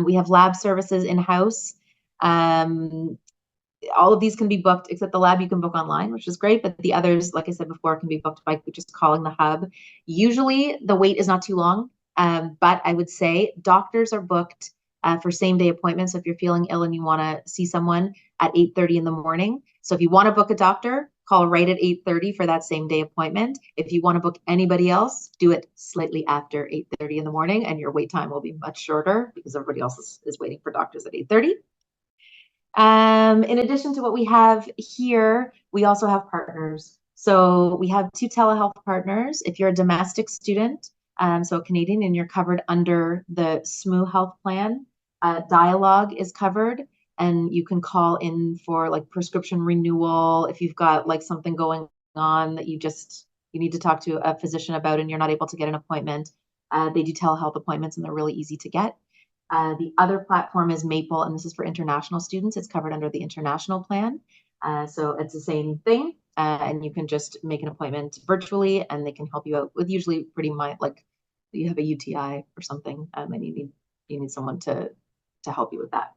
we have lab services in-house. All of these can be booked, except the lab you can book online, which is great. But the others, like I said before, can be booked by just calling the hub. Usually the wait is not too long, but I would say doctors are booked for same-day appointments. So if you're feeling ill and you want to see someone at 8:30 in the morning. So if you want to book a doctor, call right at 8:30 for that same-day appointment. If you want to book anybody else, do it slightly after 8:30 in the morning, and your wait time will be much shorter because everybody else is waiting for doctors at 8:30. In addition to what we have here, we also have partners. So we have 2 telehealth partners. If you're a domestic student, so a Canadian, and you're covered under the SMU health plan, Dialogue is covered, and you can call in for like prescription renewal if you've got like something going on that you need to talk to a physician about and you're not able to get an appointment. They do telehealth appointments and they're really easy to get. The other platform is Maple, and this is for international students. It's covered under the international plan. So it's the same thing, and you can just make an appointment virtually, and they can help you out with usually pretty much like you have a UTI or something, and you need someone to help you with that.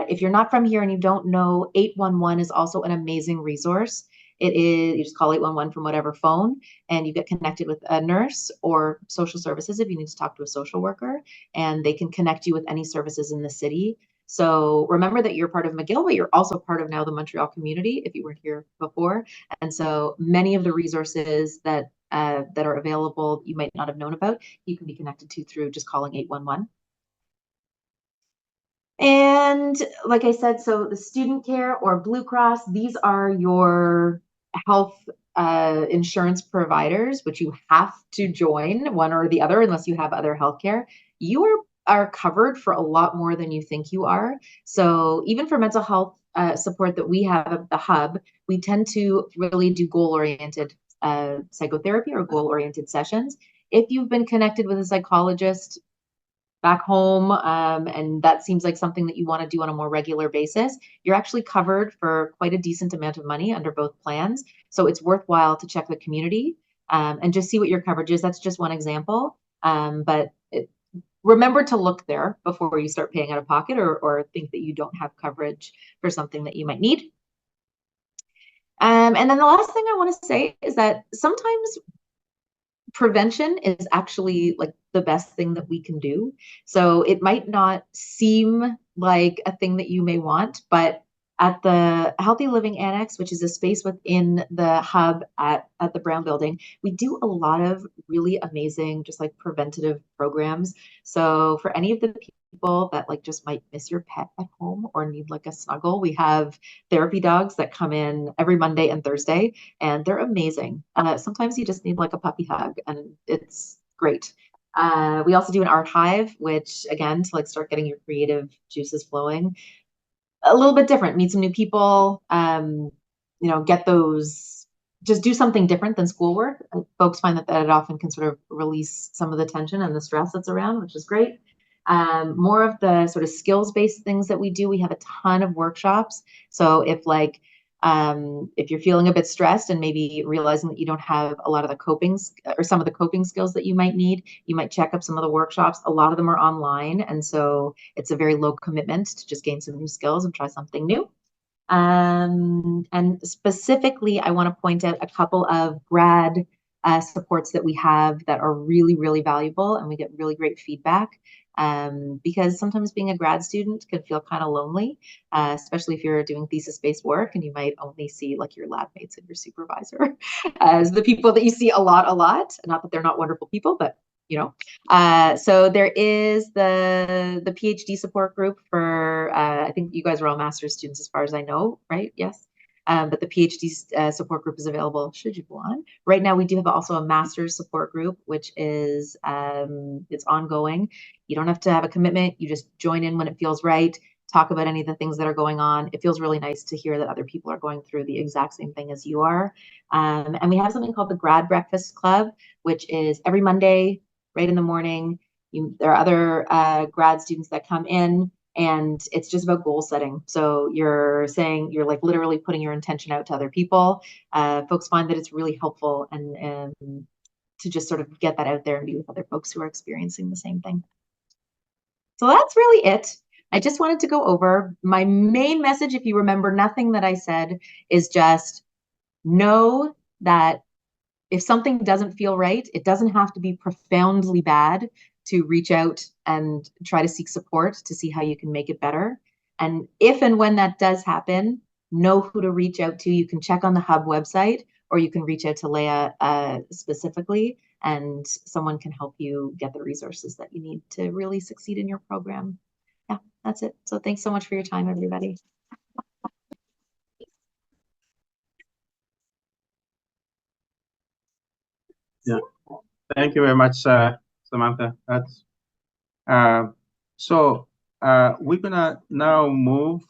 If you're not from here and you don't know, 811 is also an amazing resource. It is, you just call 811 from whatever phone and you get connected with a nurse or social services if you need to talk to a social worker, and they can connect you with any services in the city. So remember that you're part of McGill, but you're also part of now the Montreal community if you weren't here before. And so many of the resources that are available you might not have known about, you can be connected to through just calling 811. And like I said, so the student care or Blue Cross, these are your health insurance providers, which you have to join one or the other unless you have other healthcare. You are covered for a lot more than you think you are. So even for mental health support that we have at the hub, we tend to really do goal-oriented psychotherapy or goal-oriented sessions. If you've been connected with a psychologist back home, and that seems like something that you want to do on a more regular basis, you're actually covered for quite a decent amount of money under both plans. So it's worthwhile to check the community and just see what your coverage is. That's just one example. Remember to look there before you start paying out of pocket or think that you don't have coverage for something that you might need. And then the last thing I want to say is that sometimes prevention is actually like the best thing that we can do. So it might not seem like a thing that you may want, but at the Healthy Living Annex, which is a space within the hub at the Brown Building, we do a lot of really amazing, just like preventative programs. So for any of the people that like just might miss your pet at home or need like a snuggle, we have therapy dogs that come in every Monday and Thursday, and they're amazing. Sometimes you just need like a puppy hug, and it's great. We also do an art hive, which again, to like start getting your creative juices flowing, a little bit different, meet some new people, get those, just do something different than schoolwork. Folks find that it often can sort of release some of the tension and the stress that's around, which is great. More of the sort of skills-based things that we do, we have a ton of workshops. So if you're feeling a bit stressed and maybe realizing that you don't have a lot of the coping or some of the coping skills that you might need, you might check up some of the workshops. A lot of them are online. And so it's a very low commitment to just gain some new skills and try something new. And specifically, I want to point out a couple of grad supports that we have that are really, really valuable, and we get really great feedback. Because sometimes being a grad student can feel kind of lonely, especially if you're doing thesis-based work and you might only see like your lab mates and your supervisor as the people that you see a lot. Not that they're not wonderful people, but so there is the PhD support group for, I think you guys are all master's students as far as I know, right? Yes. But the PhD support group is available should you want. Right now, we do have also a master's support group, which is, it's ongoing. You don't have to have a commitment. You just join in when it feels right. Talk about any of the things that are going on. It feels really nice to hear that other people are going through the exact same thing as you are. And we have something called the Grad Breakfast Club, which is every Monday, right in the morning. There are other grad students that come in, and it's just about goal setting. So you're like literally putting your intention out to other people. Folks find that it's really helpful and to just sort of get that out there and be with other folks who are experiencing the same thing. So that's really it. I just wanted to go over my main message. If you remember nothing that I said, is just know that if something doesn't feel right, it doesn't have to be profoundly bad to reach out and try to seek support to see how you can make it better. And if and when that does happen, know who to reach out to. You can check on the Hub website, or you can reach out to Leah specifically, and someone can help you get the resources that you need to really succeed in your program. Yeah, that's it. So thanks so much for your time, everybody. Yeah, thank you very much, Samantha. That's so we're gonna now move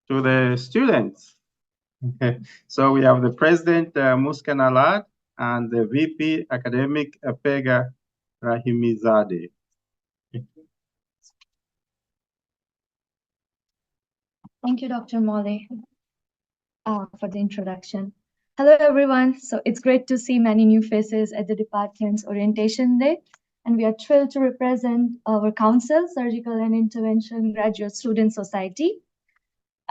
to the students. Okay, so we have the president, Muskan Alad, and the VP academic, Pega Rahimizadeh. Thank you, Dr. Molly, for the introduction. Hello, everyone. So it's great to see many new faces at the department's orientation day, and we are thrilled to represent our council, Surgical and Intervention Graduate Student Society.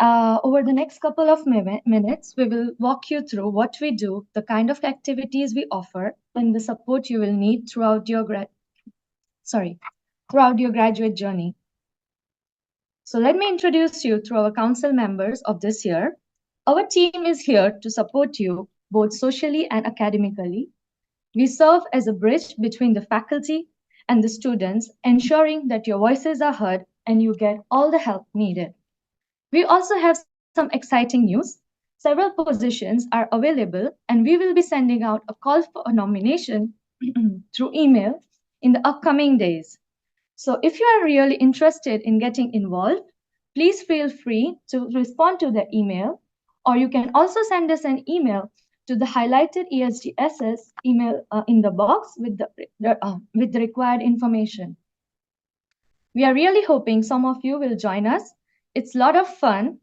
Over the next couple of minutes, we will walk you through what we do, the kind of activities we offer, and the support you will need throughout your graduate journey. So let me introduce you to our council members of this year. Our team is here to support you both socially and academically. We serve as a bridge between the faculty and the students, ensuring that your voices are heard and you get all the help needed. We also have some exciting news. Several positions are available, and we will be sending out a call for a nomination through email in the upcoming days. So if you are really interested in getting involved, please feel free to respond to the email, or you can also send us an email to the highlighted ESGSS email in the box with the required information. We are really hoping some of you will join us. It's a lot of fun,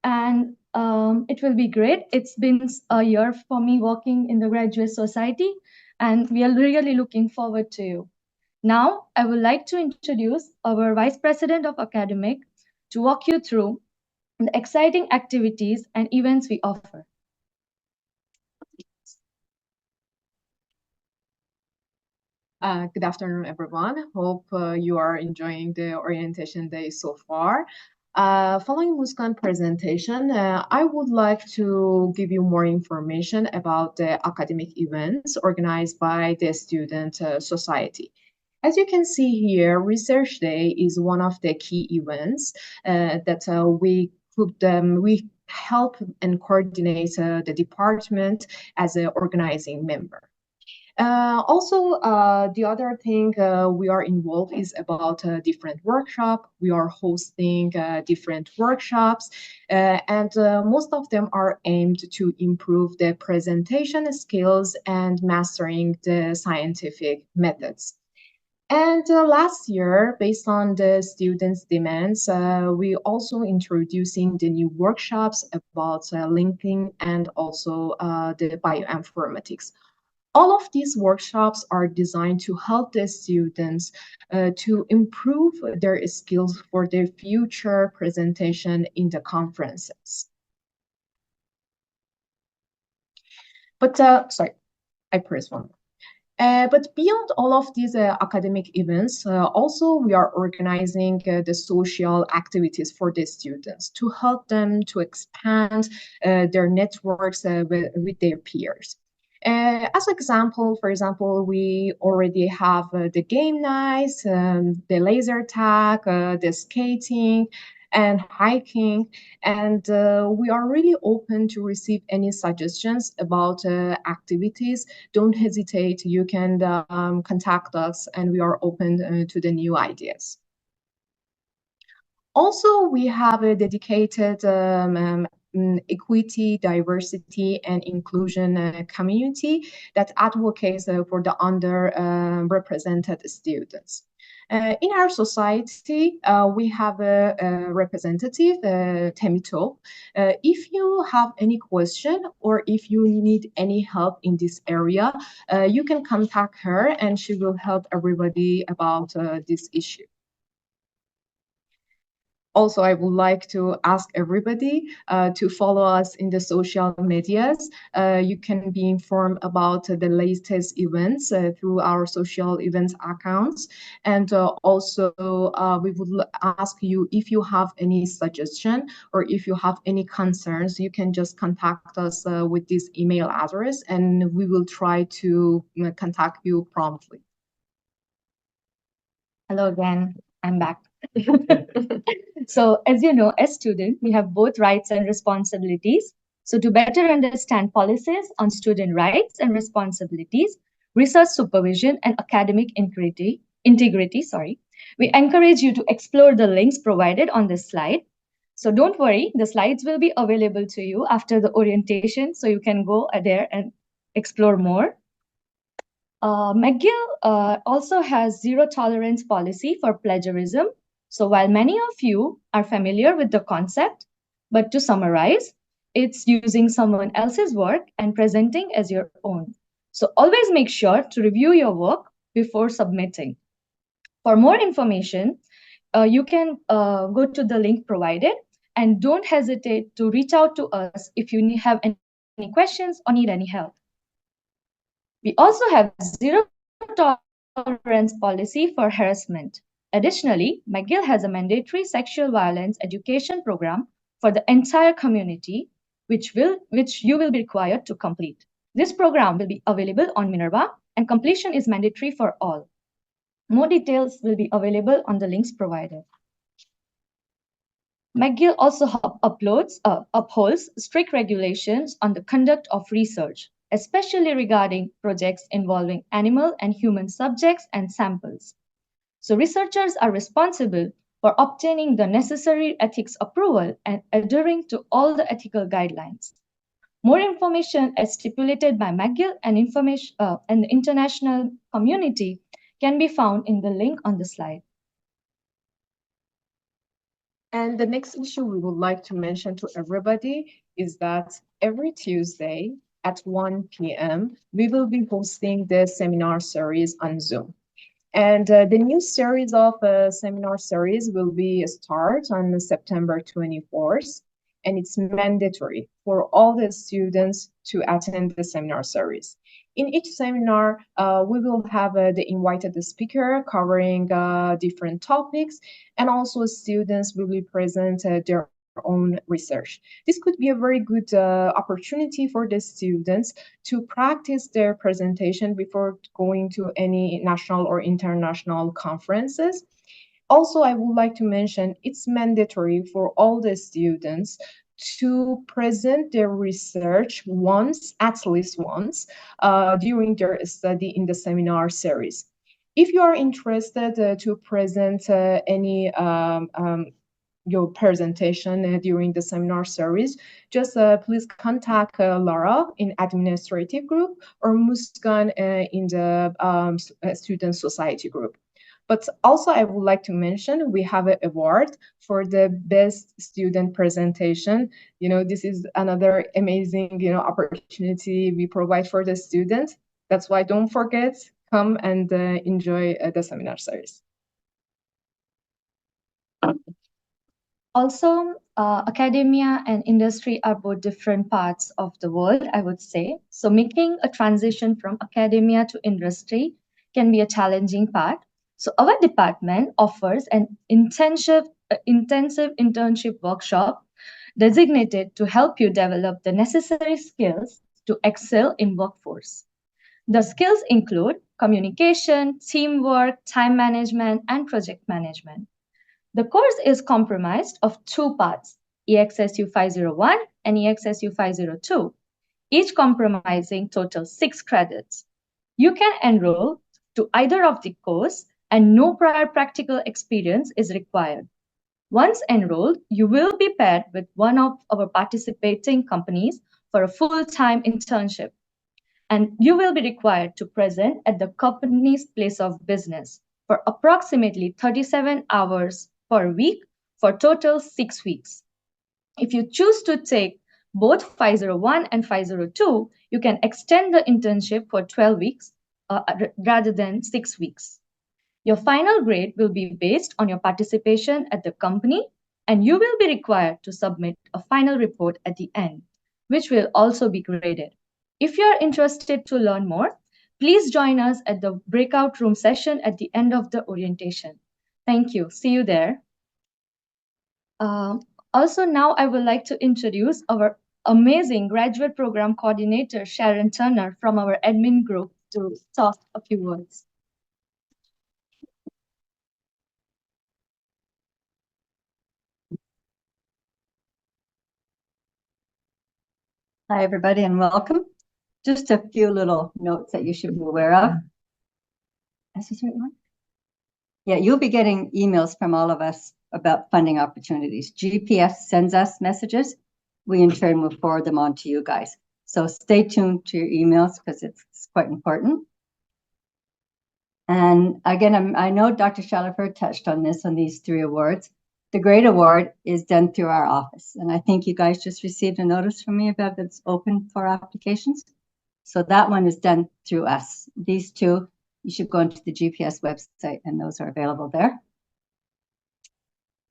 and it will be great. It's been a year for me working in the Graduate Society, and we are really looking forward to you. Now, I would like to introduce our Vice President of Academic to walk you through and the exciting activities and events we offer. Good afternoon, everyone. Hope you are enjoying the orientation day so far. Following Muskan's presentation, I would like to give you more information about the academic events organized by the student society. As you can see here, Research Day is one of the key events that we help and coordinate the department as an organizing member. The other thing we are involved is about different workshop. We are hosting different workshops, and most of them are aimed to improve the presentation skills and mastering the scientific methods. And last year, based on the students' demands, we also introducing the new workshops about linking and also the bioinformatics. All of these workshops are designed to help the students to improve their skills for their future presentation in the conferences. But sorry, I pressed one. But beyond all of these academic events, also we are organizing the social activities for the students to help them to expand their networks with their peers. As an example, for example, we already have the game nights, the laser tag, the skating, and hiking, and we are really open to receive any suggestions about activities. Don't hesitate, you can contact us, and we are open to the new ideas. Also, we have a dedicated equity, diversity, and inclusion community that advocates for the underrepresented students. In our society, we have a representative, Temito. If you have any question or if you need any help in this area, you can contact her and she will help everybody about this issue. Also, I would like to ask everybody to follow us in the social medias. You can be informed about the latest events through our social events accounts. And also, we would ask you if you have any suggestion or if you have any concerns, you can just contact us with this email address and we will try to contact you promptly. Hello again, I'm back. So as you know, as students, we have both rights and responsibilities. So to better understand policies on student rights and responsibilities, research supervision and academic integrity, we encourage you to explore the links provided on this slide. So don't worry, the slides will be available to you after the orientation, so you can go there and explore more. McGill also has zero tolerance policy for plagiarism. So while many of you are familiar with the concept, but to summarize, it's using someone else's work and presenting as your own. So always make sure to review your work before submitting. For more information, you can go to the link provided and don't hesitate to reach out to us if you have any questions or need any help. We also have zero tolerance policy for harassment. Additionally, McGill has a mandatory sexual violence education program for the entire community, which you will be required to complete. This program will be available on Minerva, and completion is mandatory for all. More details will be available on the links provided. McGill also upholds strict regulations on the conduct of research, especially regarding projects involving animal and human subjects and samples. So researchers are responsible for obtaining the necessary ethics approval and adhering to all the ethical guidelines. More information as stipulated by McGill and the international community can be found in the link on the slide. And the next issue we would like to mention to everybody is that every Tuesday at 1 p.m., we will be hosting the seminar series on Zoom. And the new series of seminar series will be start on September 24th. and it's mandatory for all the students to attend the seminar series. In each seminar, we will have the invited speaker covering different topics, and also students will be present their own research. This could be a very good opportunity for the students to practice their presentation before going to any national or international conferences. Also, I would like to mention it's mandatory for all the students to present their research once, at least once, during their study in the seminar series. If you are interested to present any your presentation during the seminar series, just please contact Laura in administrative group or Muskan in the student society group. But also I would like to mention we have an award for the best student presentation. This is another amazing, opportunity we provide for the students. That's why don't forget, come and enjoy the seminar series. Also, academia and industry are both different parts of the world, I would say. So making a transition from academia to industry can be a challenging part. So our department offers an intensive internship workshop designated to help you develop the necessary skills to excel in workforce. The skills include communication, teamwork, time management, and project management. The course is comprised of two parts, EXSU 501 and EXSU 502, each comprising total 6 credits. You can enroll to either of the course and no prior practical experience is required. Once enrolled, you will be paired with one of our participating companies for a full-time internship, and you will be required to present at the company's place of business for approximately 37 hours per week for total 6 weeks. If you choose to take both 501 and 502, you can extend the internship for 12 weeks rather than 6 weeks. Your final grade will be based on your participation at the company, and you will be required to submit a final report at the end, which will also be graded. If you are interested to learn more, please join us at the breakout room session at the end of the orientation. Thank you. See you there. Also, now I would like to introduce our amazing graduate program coordinator, Sharon Turner, from our admin group to talk a few words. Hi, everybody, and welcome. Just a few little notes that you should be aware of. Is this the right one? Yeah, you'll be getting emails from all of us about funding opportunities. GPS sends us messages. We, in turn, will forward them on to you guys. So stay tuned to your emails because it's quite important. And again, I know Dr. Shallifer touched on this, on these 3 awards. The grade award is done through our office. And I think you guys just received a notice from me about that's open for applications. So that one is done through us. These 2, you should go into the GPS website and those are available there.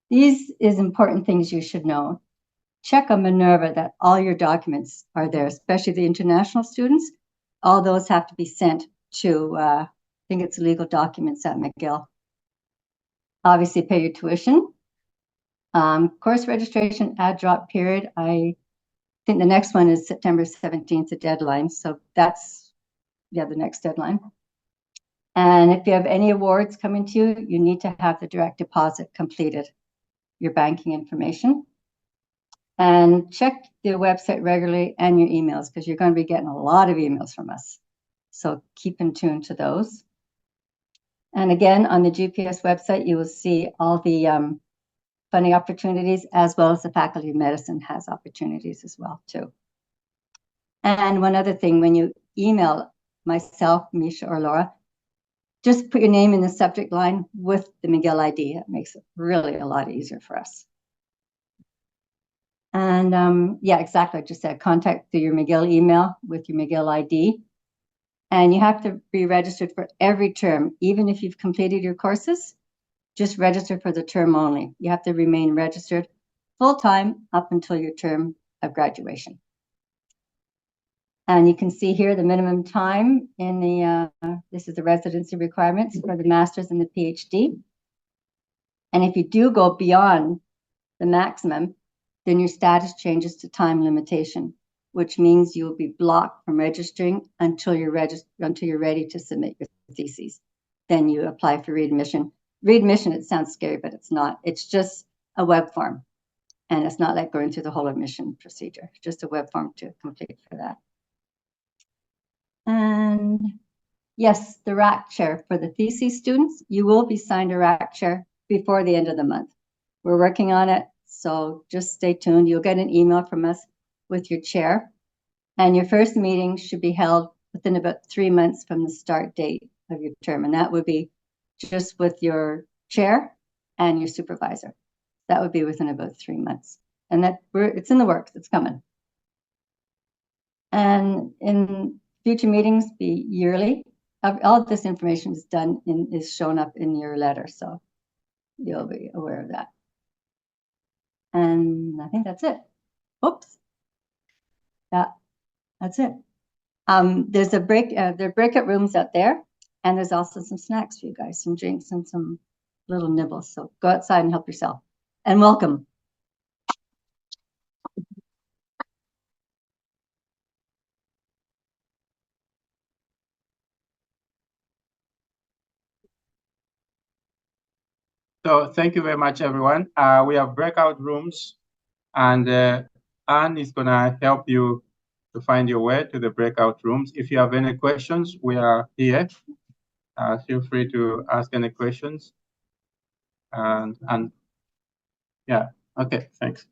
These is important things you should know. Check on Minerva that all your documents are there, especially the international students. All those have to be sent to, I think it's legal documents at McGill. Obviously pay your tuition. Course registration add drop period. I think the next one is September 17th, the deadline. So that's, the next deadline. And if you have any awards coming to you, you need to have the direct deposit completed, your banking information. And check the website regularly and your emails because you're going to be getting a lot of emails from us. So keep in tune to those. And again, on the GPS website, you will see all the funding opportunities, as well as the Faculty of Medicine has opportunities as well, too. And one other thing, when you email myself, Misha, or Laura, just put your name in the subject line with the McGill ID. It makes it really a lot easier for us. And yeah, exactly. I just said contact through your McGill email with your McGill ID. And you have to be registered for every term, even if you've completed your courses. Just register for the term only. You have to remain registered full-time up until your term of graduation. And you can see here the minimum time in the, this is the residency requirements for the master's and the PhD. And if you do go beyond the maximum, then your status changes to time limitation, which means you will be blocked from registering until you're ready to submit your theses. Then you apply for readmission. Readmission, it sounds scary, but it's not. It's just a web form. And it's not like going through the whole admission procedure, just a web form to complete for that. And yes, the RAC chair for the thesis students, you will be signed a RAC chair before the end of the month. We're working on it, so just stay tuned. You'll get an email from us with your chair, and your first meeting should be held within about 3 months from the start date of your term, and that would be just with your chair and your supervisor. That would be within about 3 months, and it's in the works. It's coming. And in future meetings, be yearly. All of this information is shown up in your letter, so you'll be aware of that. And I think that's it. Oops. That's it. There's there are breakout rooms out there, and there's also some snacks for you guys, some drinks and some little nibbles. So go outside and help yourself. And welcome. So thank you very much, everyone. We have breakout rooms, and Anne is going to help you to find your way to the breakout rooms. If you have any questions, we are here. Feel free to ask any questions. And yeah, okay, thanks.